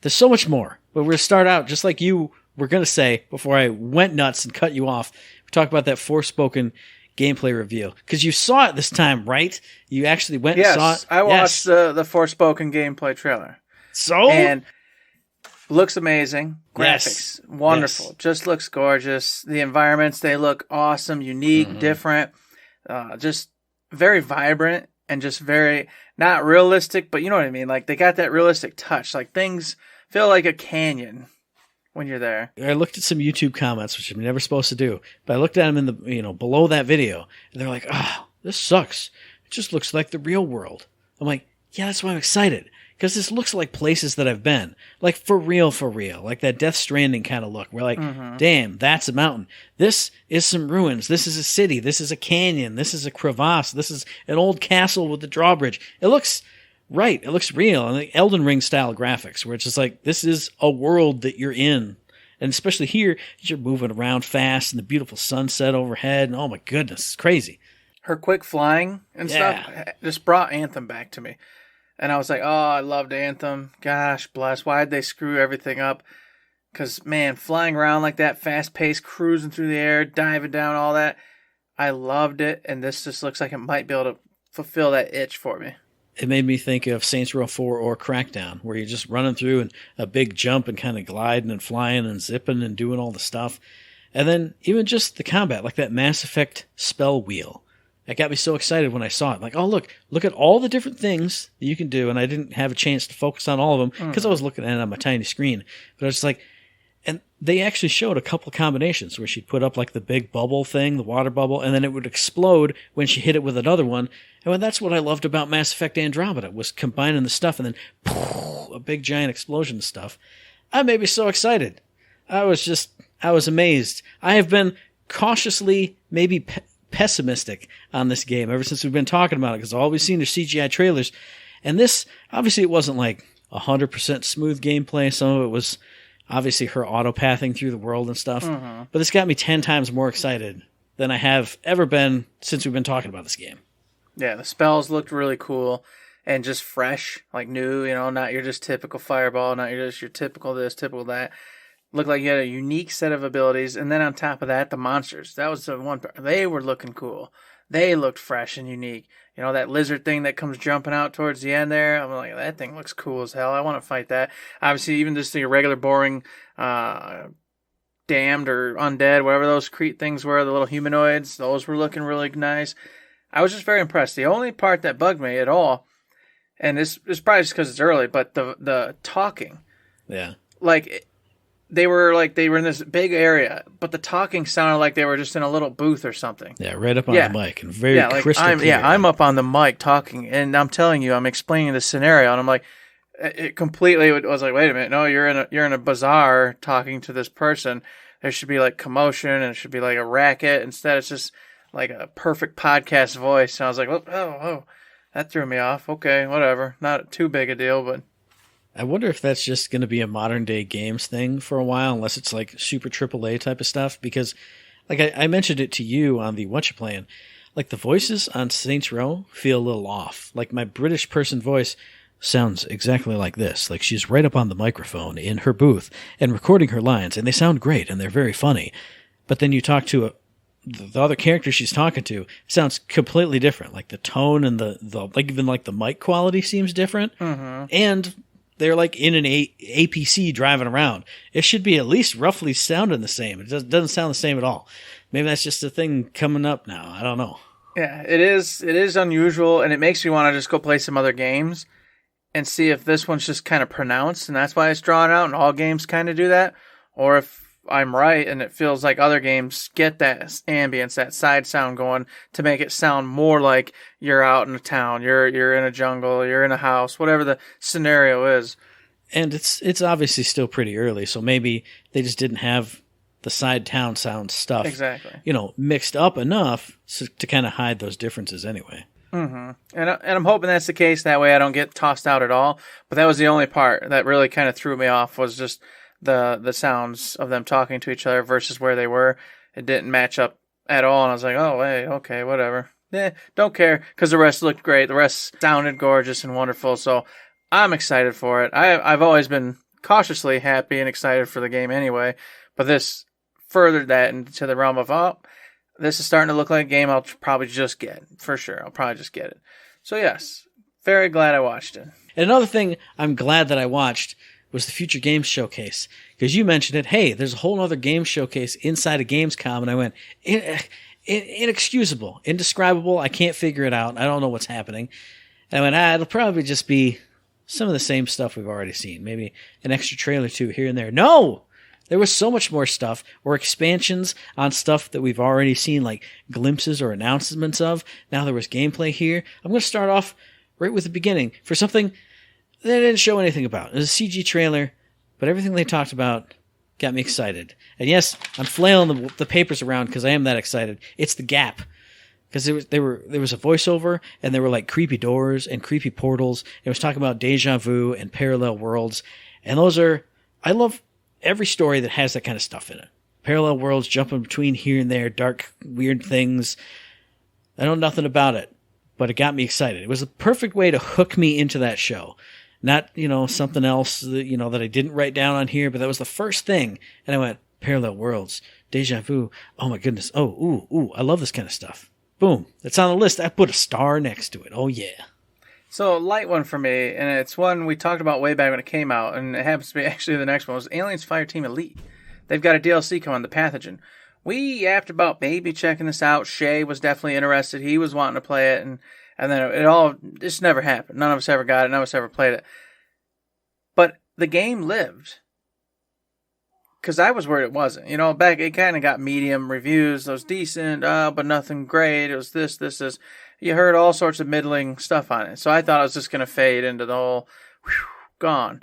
There's so much more. But we're going to start out just like you were going to say before I went nuts and cut you off. We talked about that Forspoken gameplay reveal because you saw it this time, right? You actually went and saw it. I watched the Forspoken gameplay trailer. And looks amazing. Graphics, wonderful. Yes. Just looks gorgeous. The environments, they look awesome, unique, different. Just very vibrant and just very not realistic, but you know what I mean. Like they got that realistic touch. Like things feel like a canyon when you're there. I looked at some YouTube comments, which I'm never supposed to do, but I looked at them in the below that video, and they're like, "Oh, this sucks. It just looks like the real world." I'm like, "Yeah, that's why I'm excited because this looks like places that I've been, like for real, like that Death Stranding kind of look. We're like, damn, that's a mountain. This is some ruins. This is a city. This is a canyon. This is a crevasse. This is an old castle with the drawbridge. It looks." Right, it looks real, and the Elden Ring style graphics, where it's just like, this is a world that you're in. And especially here, you're moving around fast, and the beautiful sunset overhead, and oh my goodness, it's crazy. Her quick flying and stuff just brought Anthem back to me. And I was like, oh, I loved Anthem. Gosh bless, why'd they screw everything up? Because, man, flying around like that, fast-paced, cruising through the air, diving down, all that, I loved it, and this just looks like it might be able to fulfill that itch for me. It made me think of Saints Row 4 or Crackdown, where you're just running through and a big jump and kind of gliding and flying and zipping and doing all the stuff. And then even just the combat, like that Mass Effect spell wheel. That got me so excited when I saw it. Like, oh, look at all the different things that you can do. And I didn't have a chance to focus on all of them because I was looking at it on my tiny screen. But I was just like, and they actually showed a couple combinations where she'd put up like the big bubble thing, the water bubble, and then it would explode when she hit it with another one. And that's what I loved about Mass Effect Andromeda, was combining the stuff and then poof, a big giant explosion of stuff. That made me so excited. I was amazed. I have been cautiously, maybe pessimistic on this game ever since we've been talking about it, because all we've seen are CGI trailers. And this, obviously it wasn't like 100% smooth gameplay. Some of it was obviously her auto-pathing through the world and stuff. Mm-hmm. But this got me 10 times more excited than I have ever been since we've been talking about this game. Yeah, the spells looked really cool and just fresh, like new, not your just typical fireball, not your typical this, typical that. Looked like you had a unique set of abilities. And then on top of that, the monsters. That was the one part. They were looking cool. They looked fresh and unique. That lizard thing that comes jumping out towards the end there. I'm like, that thing looks cool as hell. I want to fight that. Obviously, even just the regular boring damned or undead, whatever those things were, the little humanoids, those were looking really nice. I was just very impressed. The only part that bugged me at all, and this is probably just because it's early, but the talking. Yeah. They were in this big area, but the talking sounded like they were just in a little booth or something. Yeah, right up on the mic and very crystal clear. I'm up on the mic talking, and I'm telling you, I'm explaining the scenario, and I'm like, it completely was like, wait a minute, no, you're in a bazaar talking to this person. There should be like commotion, and it should be like a racket. Instead, it's just like a perfect podcast voice. And I was like, oh, that threw me off. Okay, whatever, not too big a deal, but. I wonder if that's just going to be a modern day games thing for a while, unless it's like super AAA type of stuff. Because, like I mentioned it to you on the What You Playing, like the voices on Saints Row feel a little off. Like my British person voice sounds exactly like this. Like she's right up on the microphone in her booth and recording her lines, and they sound great and they're very funny. But then you talk to the other character she's talking to, it sounds completely different. Like the tone and the like, even like the mic quality seems different, and they're like in an APC driving around. It should be at least roughly sounding the same. It doesn't sound the same at all. Maybe that's just a thing coming up now. I don't know. Yeah, it is unusual, and it makes me want to just go play some other games and see if this one's just kind of pronounced, and that's why it's drawn out, and all games kind of do that, or if I'm right and it feels like other games get that ambience, that side sound going to make it sound more like you're out in a town, you're in a jungle, you're in a house, whatever the scenario is. And it's obviously still pretty early, so maybe they just didn't have the side town sound stuff mixed up enough to kind of hide those differences anyway. Mm-hmm. And I'm hoping that's the case. That way I don't get tossed out at all. But that was the only part that really kind of threw me off, was just the sounds of them talking to each other versus where they were. It didn't match up at all, and I was like, oh, hey, okay, whatever. Don't care, because the rest looked great. The rest sounded gorgeous and wonderful, so I'm excited for it. I've always been cautiously happy and excited for the game anyway, but this furthered that into the realm of, this is starting to look like a game I'll probably just get, for sure. I'll probably just get it. So yes, very glad I watched it. And another thing I'm glad that I watched was the Future Games Showcase. Because you mentioned it, hey, there's a whole other game showcase inside of Gamescom, and I went, inexcusable, indescribable, I can't figure it out, I don't know what's happening. And I went, it'll probably just be some of the same stuff we've already seen. Maybe an extra trailer or two here and there. No! There was so much more stuff, or expansions on stuff that we've already seen, like glimpses or announcements of. Now there was gameplay here. I'm going to start off right with the beginning for something they didn't show anything about. It was a CG trailer, but everything they talked about got me excited. And yes, I'm flailing the papers around because I am that excited. It's the Gap. Because there was a voiceover, and there were like creepy doors and creepy portals. It was talking about deja vu and parallel worlds. And I love every story that has that kind of stuff in it. Parallel worlds jumping between here and there, dark, weird things. I know nothing about it, but it got me excited. It was the perfect way to hook me into that show. Not, something else, that I didn't write down on here, but that was the first thing. And I went, parallel worlds, deja vu. Oh my goodness. Oh, ooh, I love this kind of stuff. Boom. It's on the list. I put a star next to it. Oh yeah. So a light one for me, and it's one we talked about way back when it came out, and it happens to be actually the next one, was Aliens Fireteam Elite. They've got a DLC coming, The Pathogen. We yapped about maybe checking this out. Shay was definitely interested. He was wanting to play it, and then it just never happened. None of us ever got it. None of us ever played it. But the game lived. because I was worried it wasn't. Back it kind of got medium reviews. It was decent, but nothing great. It was this. You heard all sorts of middling stuff on it. So I thought it was just going to fade into the whole, gone.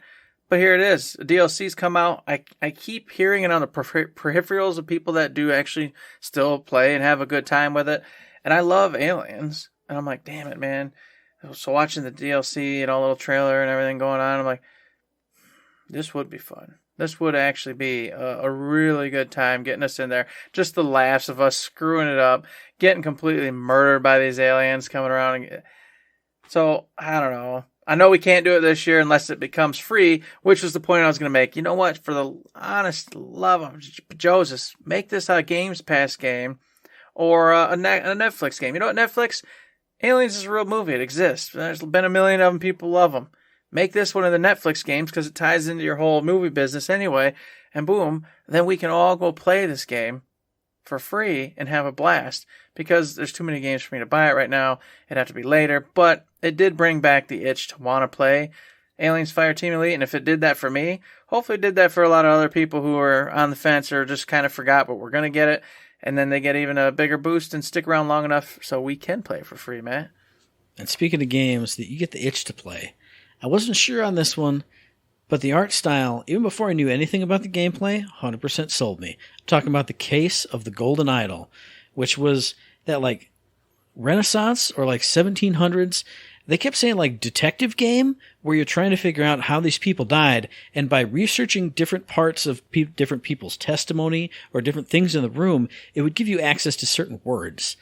But here it is. DLC's come out. I keep hearing it on the peripherals of people that do actually still play and have a good time with it. And I love Aliens. And I'm like, damn it, man. So watching the DLC and all little trailer and everything going on, I'm like, this would be fun. This would actually be a really good time getting us in there. Just the laughs of us screwing it up, getting completely murdered by these aliens coming around. So, I don't know. I know we can't do it this year unless it becomes free, which was the point I was going to make. You know what? For the honest love of Joseph, make this a Games Pass game or a Netflix game. You know what, Netflix? Aliens is a real movie. It exists. There's been a million of them. People love them. Make this one of the Netflix games because it ties into your whole movie business anyway. And boom, then we can all go play this game for free and have a blast because there's too many games for me to buy it right now. It'd have to be later. But it did bring back the itch to want to play Aliens Fireteam Elite. And if it did that for me, hopefully it did that for a lot of other people who are on the fence or just kind of forgot, but we're going to get it. And then they get even a bigger boost and stick around long enough so we can play for free, Matt. And speaking of games that you get the itch to play, I wasn't sure on this one, but the art style, even before I knew anything about the gameplay, 100% sold me. I'm talking about the Case of the Golden Idol, which was that like Renaissance or like 1700s. They kept saying like detective game where you're trying to figure out how these people died. And by researching different parts of different people's testimony or different things in the room, it would give you access to certain words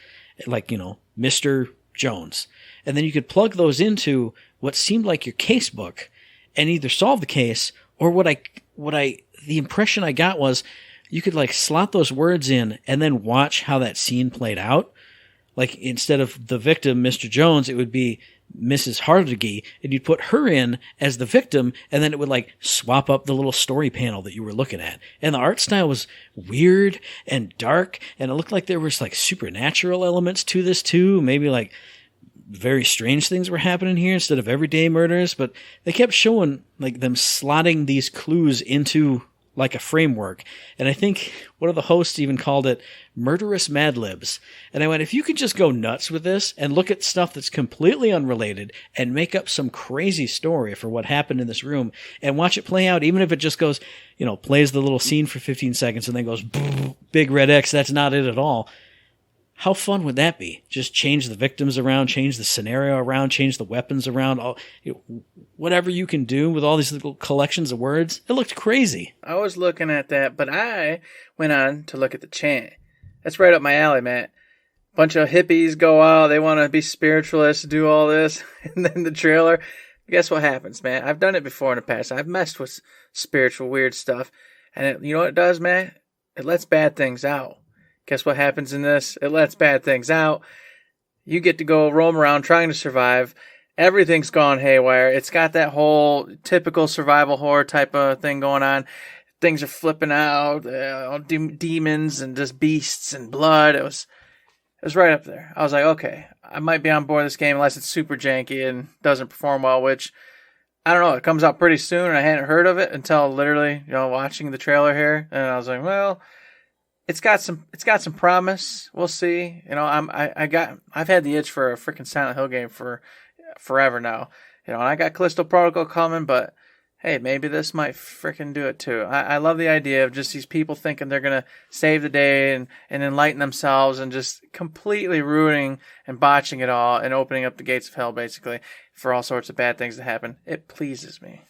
like, Mr. Jones. And then you could plug those into what seemed like your case book and either solve the case or the impression I got was you could like slot those words in and then watch how that scene played out. Like instead of the victim, Mr. Jones, it would be Mrs. Hardeggy, and you'd put her in as the victim, and then it would like swap up the little story panel that you were looking at. And the art style was weird and dark, and it looked like there was like supernatural elements to this too. Maybe like very strange things were happening here instead of everyday murders, but they kept showing like them slotting these clues into like a framework. And I think one of the hosts even called it murderous Mad Libs. And I went, if you could just go nuts with this and look at stuff that's completely unrelated and make up some crazy story for what happened in this room and watch it play out, even if it just goes, plays the little scene for 15 seconds and then goes big red X, that's not it at all. How fun would that be? Just change the victims around, change the scenario around, change the weapons around, whatever you can do with all these little collections of words. It looked crazy. I was looking at that, but I went on to look at the chant. That's right up my alley, Matt. Bunch of hippies go out, they want to be spiritualists, do all this, and then the trailer. Guess what happens, man? I've done it before in the past. I've messed with spiritual weird stuff, and you know what it does, Matt? It lets bad things out. Guess what happens in this? It lets bad things out. You get to go roam around trying to survive. Everything's gone haywire. It's got that whole typical survival horror type of thing going on. Things are flipping out, demons and just beasts and blood. It was right up there. I was like, okay, I might be on board this game unless it's super janky and doesn't perform well, which I don't know. It comes out pretty soon, and I hadn't heard of it until literally, watching the trailer here, and I was like, well. It's got some promise. We'll see. I've had the itch for a freaking Silent Hill game for forever now. And I got Callisto Protocol coming, but hey, maybe this might freaking do it too. I love the idea of just these people thinking they're gonna save the day and enlighten themselves and just completely ruining and botching it all and opening up the gates of hell basically for all sorts of bad things to happen. It pleases me.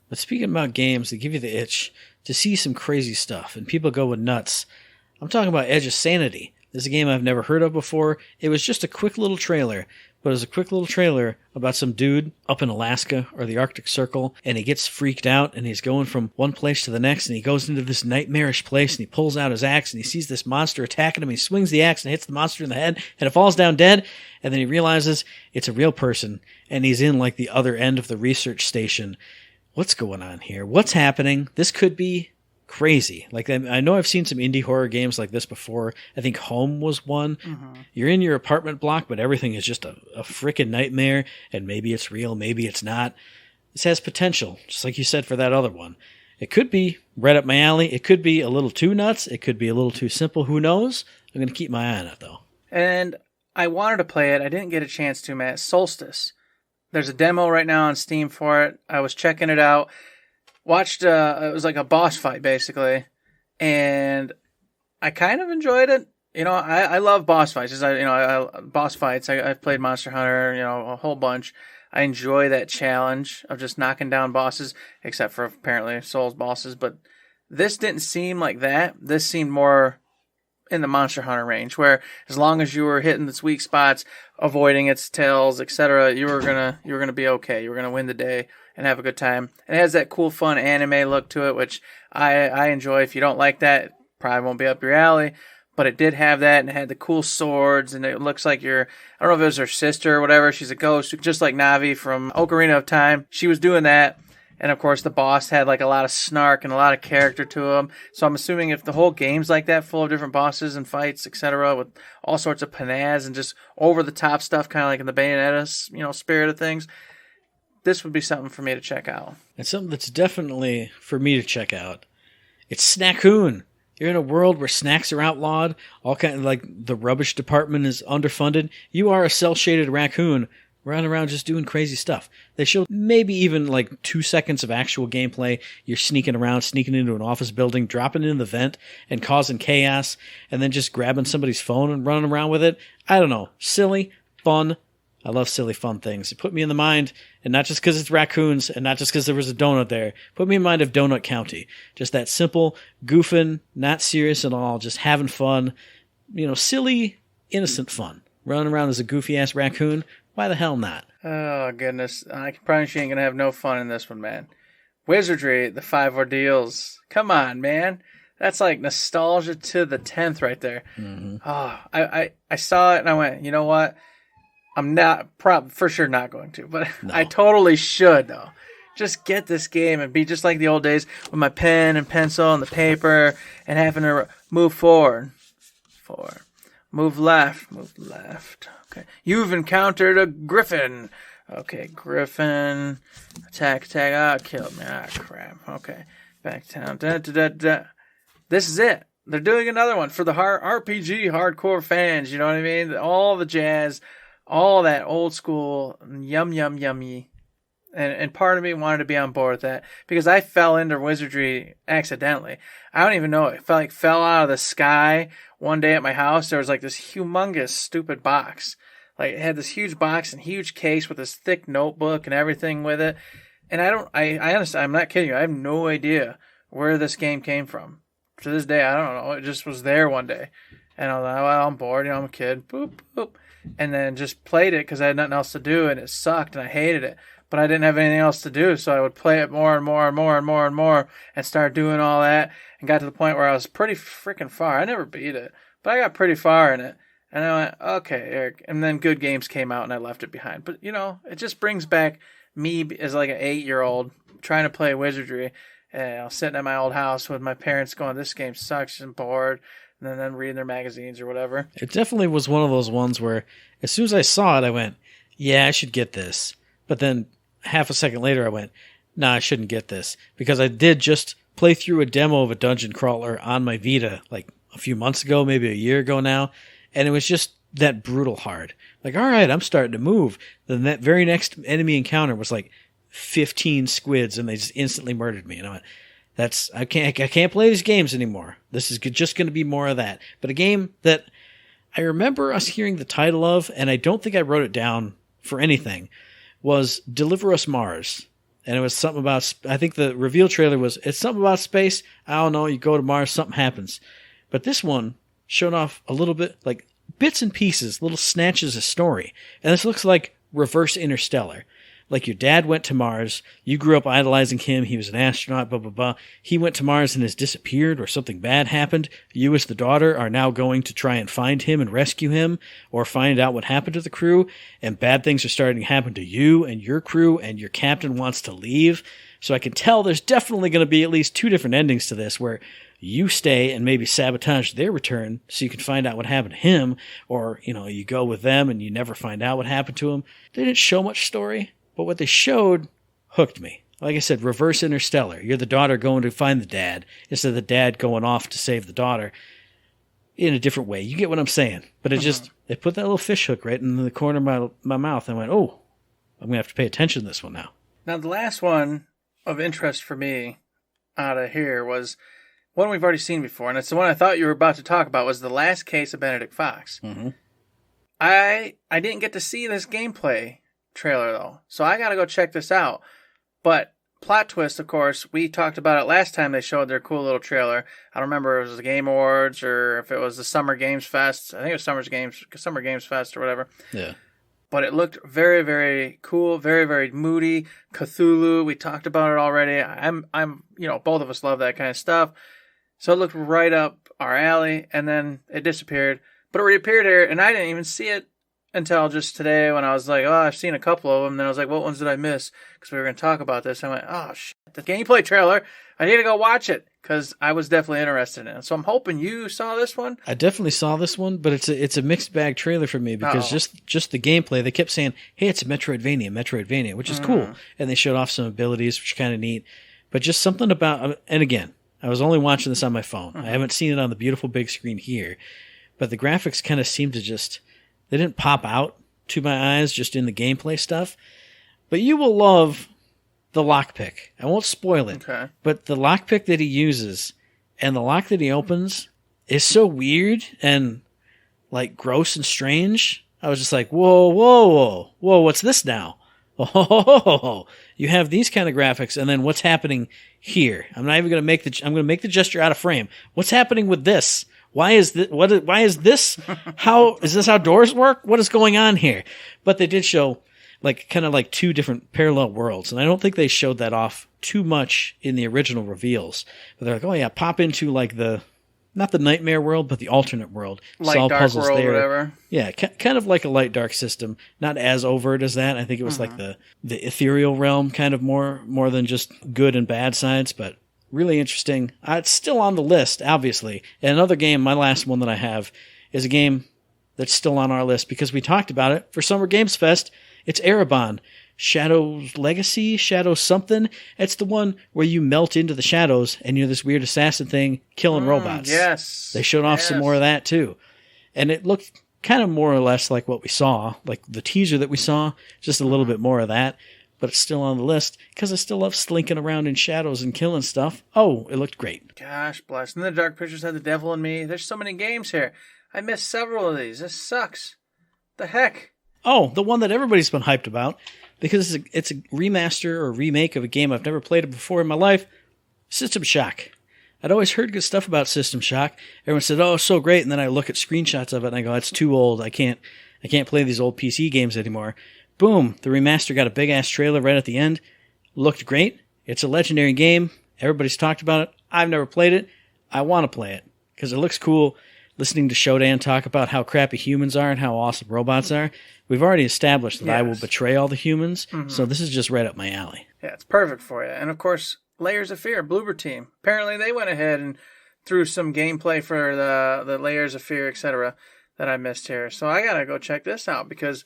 But speaking about games that give you the itch to see some crazy stuff and people go with nuts, I'm talking about Edge of Sanity. This is a game I've never heard of before. It was just a quick little trailer, but it was a quick little trailer about some dude up in Alaska or the Arctic Circle, and he gets freaked out, and he's going from one place to the next, and he goes into this nightmarish place, and he pulls out his axe, and he sees this monster attacking him, he swings the axe and hits the monster in the head, and it falls down dead, and then he realizes it's a real person, and he's in like the other end of the research station. What's going on here? What's happening? This could be crazy. Like, I know I've seen some indie horror games like this before. I think Home was one. Mm-hmm. You're in your apartment block, but everything is just a freaking nightmare, and maybe it's real, maybe it's not. This has potential, just like you said for that other one. It could be right up my alley. It could be a little too nuts. It could be a little too simple. Who knows? I'm going to keep my eye on it, though. And I wanted to play it. I didn't get a chance to, Matt. Solstice. There's a demo right now on Steam for it. I was checking it out. Watched, it was like a boss fight, basically. And I kind of enjoyed it. You know, I love boss fights. Boss fights. I've played Monster Hunter, a whole bunch. I enjoy that challenge of just knocking down bosses, except for apparently Souls bosses. But this didn't seem like that. This seemed more in the Monster Hunter range, where as long as you were hitting its weak spots, avoiding its tails, etc., you were gonna be okay. You were gonna win the day and have a good time. And it has that cool, fun anime look to it, which I enjoy. If you don't like that, probably won't be up your alley. But it did have that, and it had the cool swords, and it looks like I don't know if it was her sister or whatever. She's a ghost, just like Navi from Ocarina of Time. She was doing that. And of course, the boss had like a lot of snark and a lot of character to him. So I'm assuming if the whole game's like that, full of different bosses and fights, etc., with all sorts of panaz and just over the top stuff, kind of like in the Bayonetta, spirit of things, this would be something for me to check out. And something that's definitely for me to check out. It's Snackoon. You're in a world where snacks are outlawed. All kind of like the rubbish department is underfunded. You are a cel-shaded raccoon running around just doing crazy stuff. They show maybe even like 2 seconds of actual gameplay. You're sneaking around, sneaking into an office building, dropping in the vent and causing chaos, and then just grabbing somebody's phone and running around with it. I don't know. Silly, fun. I love silly, fun things. It put me in the mind, and not just because it's raccoons, and not just because there was a donut there, put me in mind of Donut County. Just that simple, goofing, not serious at all, just having fun. Silly, innocent fun. Running around as a goofy-ass raccoon. Why the hell not? Oh, goodness. I can promise you ain't going to have no fun in this one, man. Wizardry, the 5 ordeals. Come on, man. That's like nostalgia to the 10th right there. Mm-hmm. Oh, I saw it and I went, you know what? I'm for sure not going to, but no. I totally should, though. Just get this game and be just like the old days with my pen and pencil and the paper and having to move forward. Move left. Okay. You've encountered a griffin. Okay, griffin. Attack. Ah, killed me. Ah, crap. Okay. Back down. This is it. They're doing another one for the RPG hardcore fans. You know what I mean? All the jazz. All that old school, yummy. And part of me wanted to be on board with that because I fell into Wizardry accidentally. I don't even know. It fell out of the sky one day at my house. There was like this humongous, stupid box. Like it had this huge box and huge case with this thick notebook and everything with it. And I honestly, I'm not kidding you. I have no idea where this game came from. To this day, I don't know. It just was there one day. And I was like, well, I'm bored. I'm a kid. Boop, boop. And then just played it because I had nothing else to do, and it sucked, and I hated it. But I didn't have anything else to do, so I would play it more and start doing all that, and got to the point where I was pretty freaking far. I never beat it, but I got pretty far in it. And I went, okay, Eric. And then Good Games came out, and I left it behind. But, it just brings back me as like an 8-year-old trying to play Wizardry, and I was sitting at my old house with my parents going, this game sucks, and bored. And then reading their magazines or whatever. It definitely was one of those ones where as soon as I saw it, I went, yeah, I should get this. But then half a second later, I went, nah, I shouldn't get this. Because I did just play through a demo of a dungeon crawler on my Vita like a few months ago, maybe a year ago now. And it was just that brutal hard. Like, all right, I'm starting to move. Then that very next enemy encounter was like 15 squids and they just instantly murdered me. And I went, I can't play these games anymore. This is just going to be more of that. But a game that I remember us hearing the title of, and I don't think I wrote it down for anything, was Deliver Us Mars. And it was something about, I think the reveal trailer was, it's something about space. I don't know, you go to Mars, something happens. But this one showed off a little bit, like bits and pieces, little snatches of story. And this looks like reverse Interstellar. Like your dad went to Mars, you grew up idolizing him, he was an astronaut, blah, blah, blah. He went to Mars and has disappeared or something bad happened. You as the daughter are now going to try and find him and rescue him or find out what happened to the crew. And bad things are starting to happen to you and your crew and your captain wants to leave. So I can tell there's definitely going to be at least 2 different endings to this where you stay and maybe sabotage their return so you can find out what happened to him. Or, you go with them and you never find out what happened to him. They didn't show much story. But what they showed hooked me. like I said, reverse Interstellar. You're the daughter going to find the dad instead of the dad going off to save the daughter in a different way. You get what I'm saying? But it put that little fish hook right in the corner of my mouth. I went, oh, I'm going to have to pay attention to this one now. Now, the last one of interest for me out of here was one we've already seen before, and it's the one I thought you were about to talk about, was The Last Case of Benedict Fox. Mm-hmm. I didn't get to see this gameplay trailer, though, so I got to go check this out. But plot twist, of course, we talked about it last time they showed their cool little trailer. I don't remember if it was the Game Awards or if it was the Summer Games Fest. I think it was Summer Games Fest or whatever. Yeah. But it looked very, very cool, very, very moody. Cthulhu, we talked about it already. I'm, both of us love that kind of stuff. So it looked right up our alley, and then it disappeared. But it reappeared here, and I didn't even see it until just today when I was like, oh, I've seen a couple of them. And then I was like, what ones did I miss? Because we were going to talk about this. I went, oh, shit, the gameplay trailer. I need to go watch it because I was definitely interested in it. So I'm hoping you saw this one. I definitely saw this one, but it's a mixed bag trailer for me because just the gameplay, they kept saying, hey, it's a Metroidvania, which is cool. And they showed off some abilities, which is kind of neat. But just something about, and again, I was only watching this on my phone. I haven't seen it on the beautiful big screen here. But the graphics kind of seemed to they didn't pop out to my eyes just in the gameplay stuff. But you will love the lockpick. I won't spoil it. Okay. But the lockpick that he uses and the lock that he opens is so weird and like gross and strange. I was just like, whoa, what's this now? Oh, you have these kind of graphics, and then what's happening here? I'm not even going to I'm going to make the gesture out of frame. What's happening with this? Why is this? Why is this? How is this how doors work? What is going on here? But they did show kind of two different parallel worlds, and I don't think they showed that off too much in the original reveals. But they're like, oh yeah, pop into not the nightmare world, but the alternate world. Light solve dark puzzles world, there. whatever. Yeah, kind of like a light dark system. Not as overt as that. I think it was like the ethereal realm, kind of more than just good and bad sides, but really interesting. It's still on the list, obviously. And another game, my last one that I have, is a game that's still on our list because we talked about it for Summer Games Fest. It's Erebon. Shadow's Legacy, Shadow something. It's the one where you melt into the shadows and you're this weird assassin thing killing robots. Yes. They showed off some more of that too. And it looked kind of more or less like what we saw, like the teaser that we saw, just a little bit more of that. But it's still on the list because I still love slinking around in shadows and killing stuff. Oh, it looked great. Gosh bless. And the Dark Pictures had the devil in me. There's so many games here. I missed several of these. This sucks. The heck? Oh, the one that everybody's been hyped about because it's a remaster or remake of a game I've never played before in my life, System Shock. I'd always heard good stuff about System Shock. Everyone said, oh, it's so great. And then I look at screenshots of it and I go, it's too old. I can't play these old PC games anymore. Boom, the remaster got a big-ass trailer right at the end. Looked great. It's a legendary game. Everybody's talked about it. I've never played it. I want to play it because it looks cool. Listening to Shodan talk about how crappy humans are and how awesome robots are, we've already established that I will betray all the humans, so this is just right up my alley. Yeah, it's perfect for you. And, of course, Layers of Fear, Bloober Team. Apparently they went ahead and threw some gameplay for the Layers of Fear, etc., that I missed here. So I got to go check this out because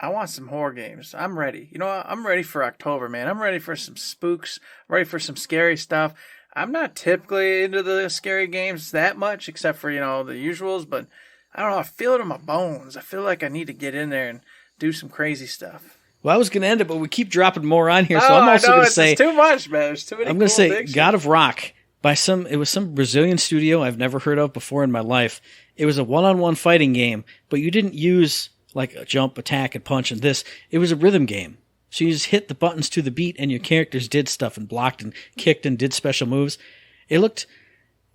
I want some horror games. I'm ready. You know what? I'm ready for October, man. I'm ready for some spooks. I'm ready for some scary stuff. I'm not typically into the scary games that much, except for, the usuals, but I don't know. I feel it in my bones. I feel like I need to get in there and do some crazy stuff. Well, I was going to end it, but we keep dropping more on here, so I'm also going to say... it's too much, man. There's too many I'm going to say addictions. God of Rock it was some Brazilian studio I've never heard of before in my life. It was a one-on-one fighting game, but you didn't use like a jump, attack, and punch and this. It was a rhythm game. So you just hit the buttons to the beat and your characters did stuff and blocked and kicked and did special moves. It looked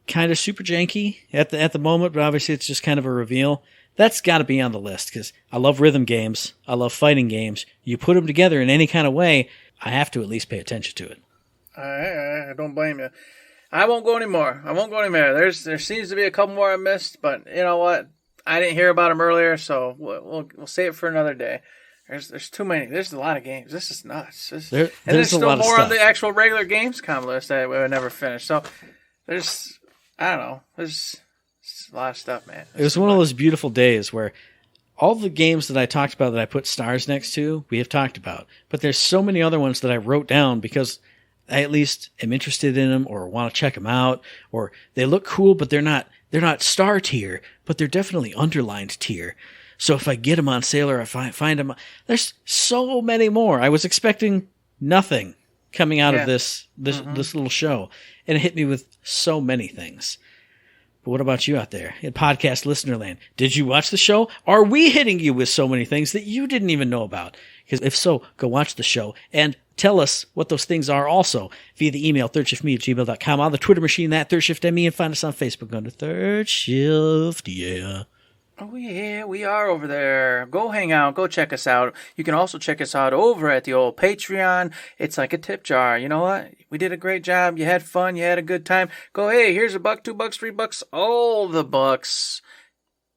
kind of super janky at the moment, but obviously it's just kind of a reveal. That's got to be on the list because I love rhythm games. I love fighting games. You put them together in any kind of way, I have to at least pay attention to it. I don't blame you. I won't go anymore. There seems to be a couple more I missed, but you know what? I didn't hear about them earlier, so we'll save it for another day. There's too many. There's a lot of games. This is nuts. And there's still more on the actual regular Gamescom list that we would never finish. So there's a lot of stuff, man. It was one of those beautiful days where all the games that I talked about that I put stars next to, we have talked about. But there's so many other ones that I wrote down because I at least am interested in them or want to check them out, or they look cool, but they're not star tier, but they're definitely underlined tier. So if I get them on sale or if I find them, there's so many more. I was expecting nothing coming out of this little show, and it hit me with so many things. But what about you out there in podcast listener land? Did you watch the show? Are we hitting you with so many things that you didn't even know about? Because if so, go watch the show and tell us what those things are also via the email thirdshiftme@gmail.com, on the Twitter machine, that ThirdShiftME, and find us on Facebook under Third Shift, yeah. Oh, yeah, we are over there. Go hang out. Go check us out. You can also check us out over at the old Patreon. It's like a tip jar. You know what? We did a great job. You had fun. You had a good time. Go, hey, here's $1, $2, $3, all the bucks.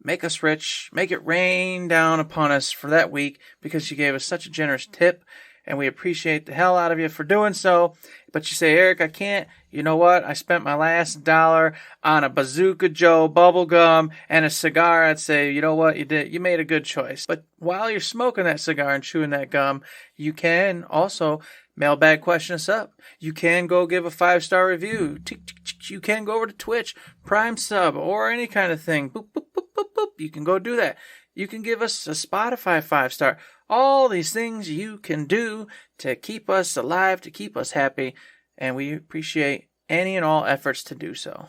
Make us rich. Make it rain down upon us for that week because you gave us such a generous tip. And we appreciate the hell out of you for doing so. But you say, Eric, I can't. You know what? I spent my last $1 on a Bazooka Joe bubble gum and a cigar. I'd say, you know what? You made a good choice. But while you're smoking that cigar and chewing that gum, you can also mailbag question us up. You can go give a 5-star review. You can go over to Twitch, Prime sub, or any kind of thing. Boop, boop, boop, boop, boop. You can go do that. You can give us a Spotify 5-star. All these things you can do to keep us alive, to keep us happy, and we appreciate any and all efforts to do so.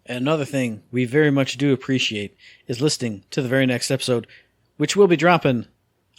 Another thing we very much do appreciate is listening to the very next episode, which will be dropping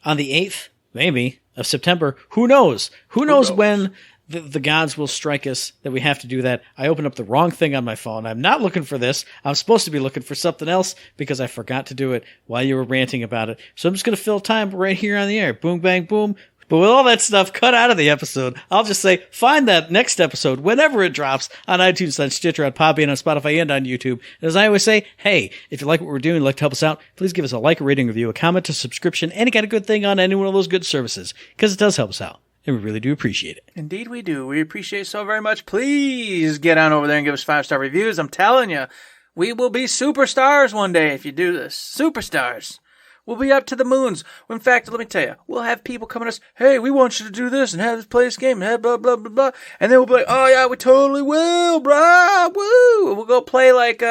on the 8th, maybe, of September. Who knows? Who knows when the gods will strike us that we have to do that. I opened up the wrong thing on my phone. I'm not looking for this. I'm supposed to be looking for something else because I forgot to do it while you were ranting about it. So I'm just going to fill time right here on the air. Boom, bang, boom. But with all that stuff cut out of the episode, I'll just say, find that next episode whenever it drops on iTunes, on Stitcher, on Podbean, on Spotify, and on YouTube. And as I always say, hey, if you like what we're doing and like to help us out, please give us a like, a rating, review, a comment, a subscription, any kind of good thing on any one of those good services, because it does help us out. And we really do appreciate it. Indeed we do. We appreciate it so very much. Please get on over there and give us 5-star reviews. I'm telling you, we will be superstars one day if you do this. Superstars. We'll be up to the moons. In fact, let me tell you, we'll have people coming to us, hey, we want you to do this and have this play this game and blah, blah, blah, blah. And then we'll be like, oh, yeah, we totally will, brah, woo. We'll go play like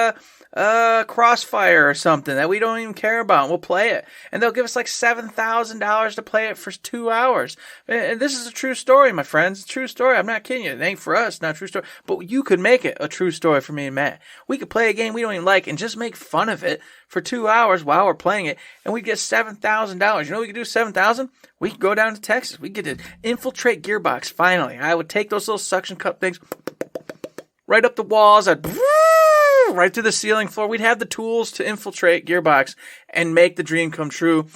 Crossfire or something that we don't even care about. We'll play it. And they'll give us like $7,000 to play it for 2 hours. And this is a true story, my friends. It's a true story. I'm not kidding you. It ain't for us, not a true story. But you could make it a true story for me and Matt. We could play a game we don't even like and just make fun of it for 2 hours while we're playing it. And we get $7,000. You know what we could do $7,000? We could go down to Texas. We get to infiltrate Gearbox, finally. I would take those little suction cup things right up the walls. I'd right through the ceiling floor. We'd have the tools to infiltrate Gearbox and make the dream come true.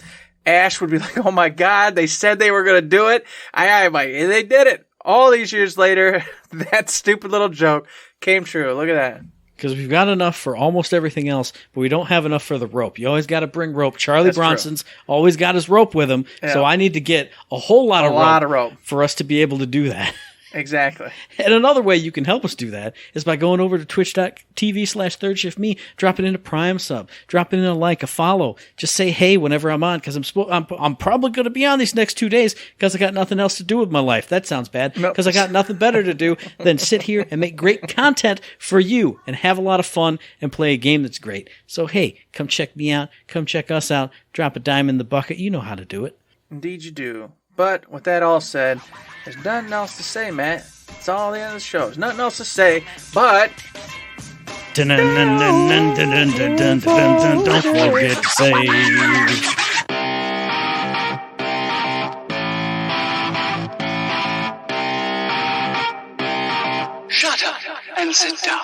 Ash would be like, oh my God, they said they were going to do it. They did it. All these years later, that stupid little joke came true. Look at that. Because we've got enough for almost everything else, but we don't have enough for the rope. You always got to bring rope. Charlie Bronson's always got his rope with him, so I need to get a whole lot of rope for us to be able to do that. Exactly. And another way you can help us do that is by going over to twitch.tv/ThirdShiftMe, dropping in a Prime sub, dropping in a like, a follow. Just say hey whenever I'm on, because I'm probably going to be on these next 2 days because I got nothing else to do with my life. That sounds bad, because I got nothing better to do than sit here and make great content for you and have a lot of fun and play a game that's great. So hey, come check me out. Come check us out. Drop a dime in the bucket. You know how to do it. Indeed you do. But with that all said, there's nothing else to say, Matt. It's all the end of the show. There's nothing else to say, but don't forget to say. Shut up and sit down.